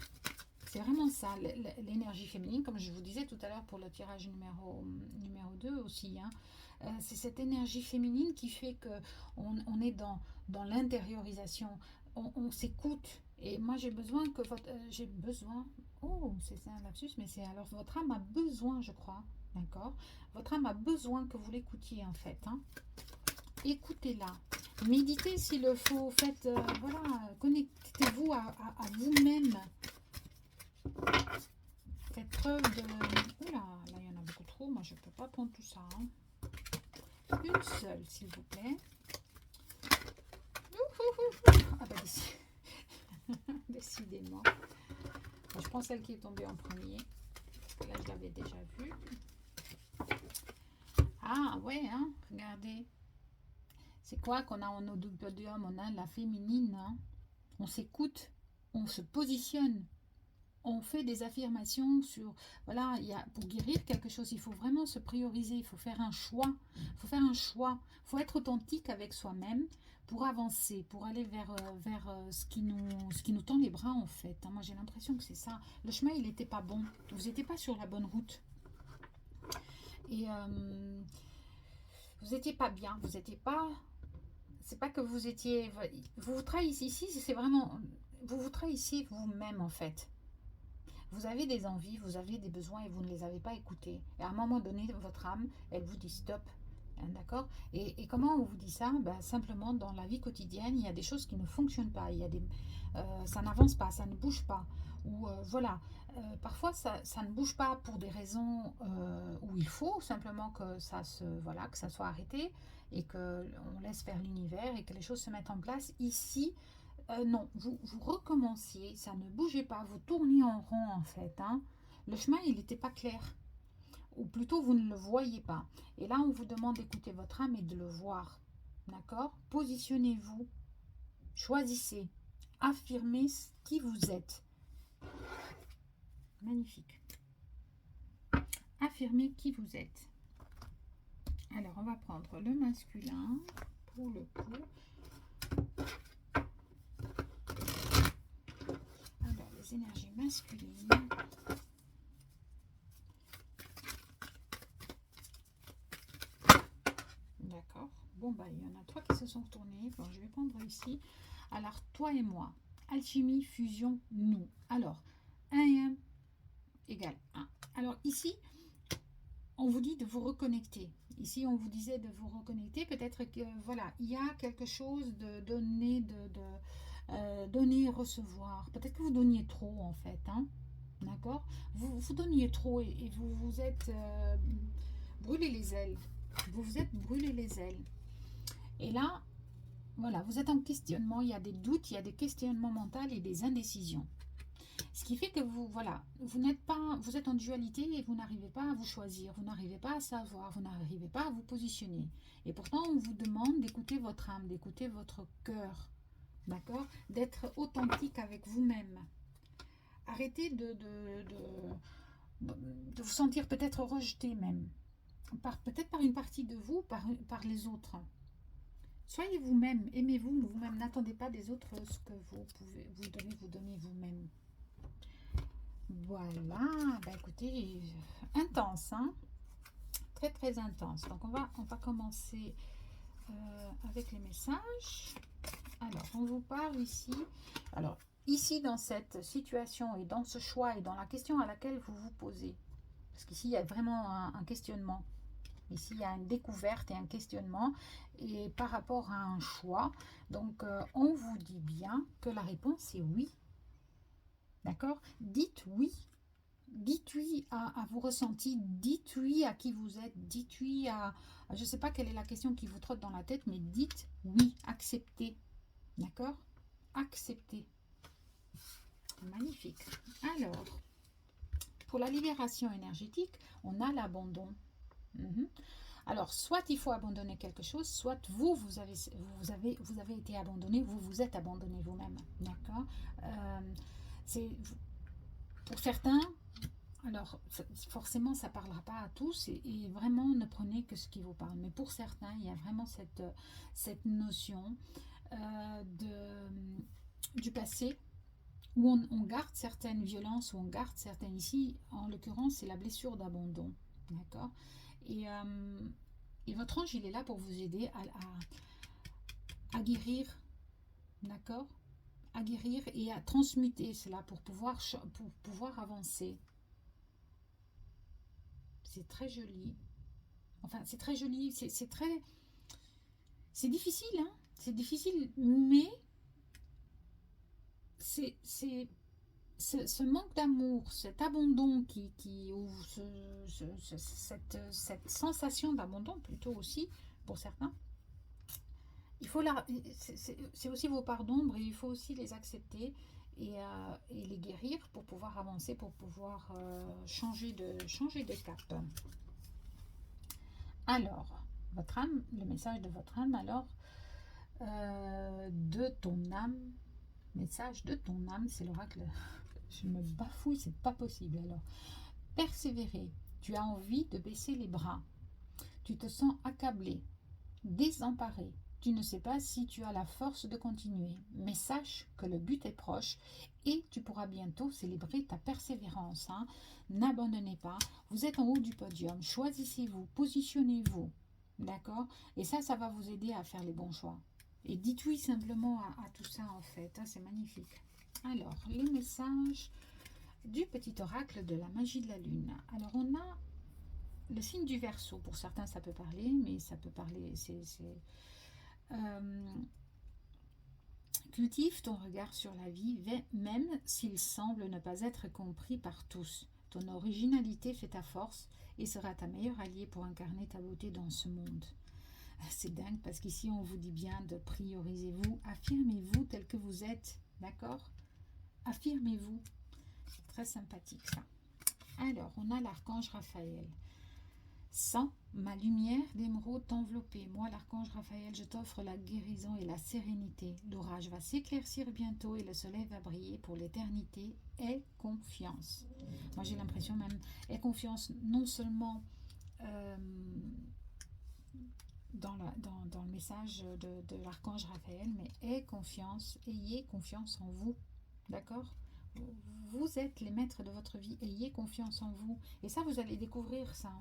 C'est vraiment ça, l'énergie féminine, comme je vous disais tout à l'heure pour le tirage numéro 2 aussi. Hein. C'est cette énergie féminine qui fait qu'on est dans l'intériorisation, on s'écoute. Et moi, j'ai besoin que j'ai besoin... Oh, c'est un lapsus, mais c'est... Alors, votre âme a besoin, je crois, d'accord? Votre âme a besoin que vous l'écoutiez, en fait. Hein. Écoutez-la. Méditez s'il le faut. Faites, voilà, connectez-vous à vous-même. Faites preuve de... Oula, là il y en a beaucoup trop, moi je ne peux pas prendre tout ça. Hein. Une seule, s'il vous plaît. Ah bah décidément. Je prends celle qui est tombée en premier. Parce que là je l'avais déjà vue. Ah ouais, hein, regardez. C'est quoi qu'on a en haut du podium? On a la féminine. Hein. On s'écoute, on se positionne. On fait des affirmations sur, voilà, pour guérir quelque chose, il faut vraiment se prioriser, il faut faire un choix, il faut être authentique avec soi-même pour avancer, pour aller vers ce qui nous tend les bras en fait. Moi j'ai l'impression que c'est ça. Le chemin il n'était pas bon, vous n'étiez pas sur la bonne route. Et vous n'étiez pas bien, vous n'étiez pas, c'est pas que vous étiez, vous trahissez ici, c'est vraiment, vous vous trahissez vous-même en fait. Vous avez des envies, vous avez des besoins et vous ne les avez pas écoutés. Et à un moment donné, votre âme, elle vous dit stop. D'accord? Et comment on vous dit ça? Ben, simplement, dans la vie quotidienne, il y a des choses qui ne fonctionnent pas. Ça n'avance pas, ça ne bouge pas. Ou voilà. Parfois, ça ne bouge pas pour des raisons où il faut simplement que ça soit arrêté et qu'on laisse faire l'univers et que les choses se mettent en place. Ici, non, vous recommenciez, ça ne bougeait pas, vous tourniez en rond en fait. Hein. Le chemin, il n'était pas clair. Ou plutôt, vous ne le voyez pas. Et là, on vous demande d'écouter votre âme et de le voir. D'accord? Positionnez-vous, choisissez, affirmez qui vous êtes. Magnifique. Affirmez qui vous êtes. Alors, on va prendre le masculin pour le coup. Énergie masculine. D'accord. D'accord. Bon, bah, il y en a 3 qui se sont retournés. Bon, je vais prendre ici. Alors, toi et moi. Alchimie, fusion, nous. Alors, 1 et 1 égale 1. Alors, ici, on vous dit de vous reconnecter. Ici, on vous disait de vous reconnecter. Peut-être que, voilà, il y a quelque chose de donner, donner et recevoir. Peut-être que vous donniez trop, en fait. Hein. D'accord. Vous donniez trop et vous vous êtes brûlé les ailes. Vous vous êtes brûlé les ailes. Et là, voilà, vous êtes en questionnement. Il y a des doutes, il y a des questionnements mentaux et des indécisions. Ce qui fait que vous, voilà, vous n'êtes pas, vous êtes en dualité et vous n'arrivez pas à vous choisir, vous n'arrivez pas à savoir, vous n'arrivez pas à vous positionner. Et pourtant, on vous demande d'écouter votre âme, d'écouter votre cœur, d'accord? D'être authentique avec vous-même. Arrêtez de vous sentir peut-être rejeté même, peut-être par une partie de vous, par les autres. Soyez vous-même, aimez-vous vous-même, n'attendez pas des autres ce que vous devez vous donner vous-même. Voilà, bah écoutez, intense, hein, très très intense. Donc on va commencer avec les messages. Alors, on vous parle ici. Alors, ici dans cette situation et dans ce choix et dans la question à laquelle vous vous posez, parce qu'ici il y a vraiment un questionnement. Ici, il y a une découverte et un questionnement et par rapport à un choix. Donc, on vous dit bien que la réponse est oui. D'accord? Dites oui. Dites oui à vos ressentis. Dites oui à qui vous êtes. Dites oui je ne sais pas quelle est la question qui vous trotte dans la tête, mais dites oui. Acceptez. D'accord? Acceptez. Magnifique. Alors, pour la libération énergétique, on a l'abandon. Alors, soit il faut abandonner quelque chose, soit vous avez été abandonné, vous vous êtes abandonné vous-même. D'accord? C'est pour certains, alors forcément ça ne parlera pas à tous et vraiment ne prenez que ce qui vous parle. Mais pour certains, il y a vraiment cette notion du passé où on garde certaines violences, où on garde certaines... Ici, en l'occurrence, c'est la blessure d'abandon. D'accord? Et votre ange, il est là pour vous aider à guérir, d'accord? À guérir et à transmuter cela pour pouvoir avancer. C'est très joli. Enfin, c'est très joli, c'est très... C'est difficile, hein? C'est difficile, mais c'est ce manque d'amour, cet abandon ou cette sensation d'abandon plutôt aussi, pour certains, il faut c'est aussi vos parts d'ombre et il faut aussi les accepter et les guérir pour pouvoir avancer, pour pouvoir changer de cap. Alors, votre âme, le message de votre âme, alors, de ton âme, message de ton âme, c'est l'oracle. Je me bafouille, c'est pas possible. Alors, persévérer. Tu as envie de baisser les bras. Tu te sens accablé, désemparé. Tu ne sais pas si tu as la force de continuer. Mais sache que le but est proche et tu pourras bientôt célébrer ta persévérance. Hein. N'abandonnez pas. Vous êtes en haut du podium. Choisissez-vous, positionnez-vous. D'accord? Et ça va vous aider à faire les bons choix. Et dites oui simplement à tout ça en fait. Hein, c'est magnifique. Alors, les messages du petit oracle de la magie de la lune. Alors, on a le signe du Verseau. Pour certains, ça peut parler, mais ça peut parler... cultive ton regard sur la vie, même s'il semble ne pas être compris par tous. Ton originalité fait ta force et sera ta meilleure alliée pour incarner ta beauté dans ce monde. C'est dingue parce qu'ici, on vous dit bien de prioriser vous. Affirmez-vous tel que vous êtes, d'accord? Affirmez-vous. C'est très sympathique ça. Alors, on a l'archange Raphaël. Sans ma lumière d'émeraude t'envelopper, moi l'archange Raphaël, je t'offre la guérison et la sérénité. L'orage va s'éclaircir bientôt et le soleil va briller pour l'éternité. Aie confiance. Moi j'ai l'impression même, aie confiance non seulement dans le message de l'archange Raphaël, mais ayez confiance en vous. D'accord? vous êtes les maîtres de votre vie. Ayez confiance en vous. Et ça, vous allez découvrir ça.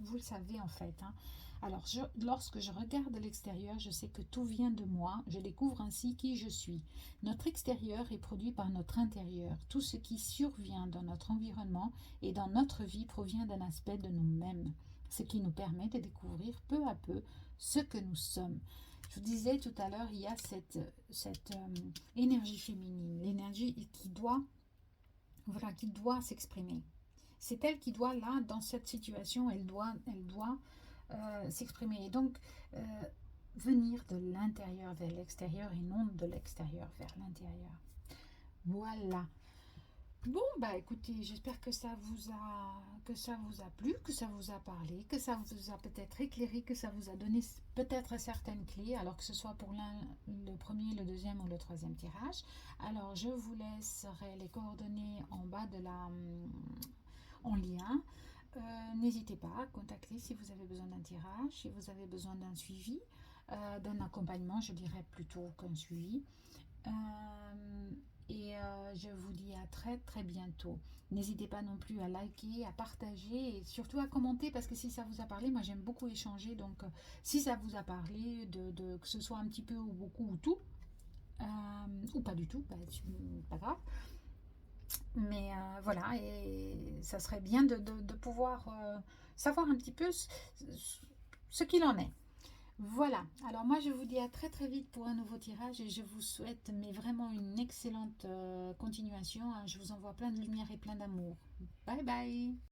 Vous le savez en fait. Hein. Alors, lorsque je regarde l'extérieur, je sais que tout vient de moi. Je découvre ainsi qui je suis. Notre extérieur est produit par notre intérieur. Tout ce qui survient dans notre environnement et dans notre vie provient d'un aspect de nous-mêmes, ce qui nous permet de découvrir peu à peu ce que nous sommes. Je vous disais tout à l'heure, il y a cette énergie féminine, l'énergie qui doit s'exprimer. C'est elle qui doit, là, dans cette situation, elle doit s'exprimer. Et donc, venir de l'intérieur vers l'extérieur et non de l'extérieur vers l'intérieur. Voilà. Bon, bah écoutez, j'espère que ça vous a plu, que ça vous a parlé, que ça vous a peut-être éclairé, que ça vous a donné peut-être certaines clés, alors que ce soit pour le premier, le deuxième ou le troisième tirage. Alors, je vous laisserai les coordonnées en bas en lien. N'hésitez pas à contacter si vous avez besoin d'un tirage, si vous avez besoin d'un suivi, d'un accompagnement, je dirais plutôt qu'un suivi. Je vous dis à très très bientôt. N'hésitez pas non plus à liker, à partager et surtout à commenter parce que si ça vous a parlé, moi j'aime beaucoup échanger. Donc si ça vous a parlé, que ce soit un petit peu ou beaucoup ou tout, ou pas du tout, bah, pas grave. Mais voilà, et ça serait bien de pouvoir savoir un petit peu ce qu'il en est. Voilà, alors moi je vous dis à très très vite pour un nouveau tirage et je vous souhaite mais vraiment une excellente continuation. Hein. Je vous envoie plein de lumière et plein d'amour. Bye bye.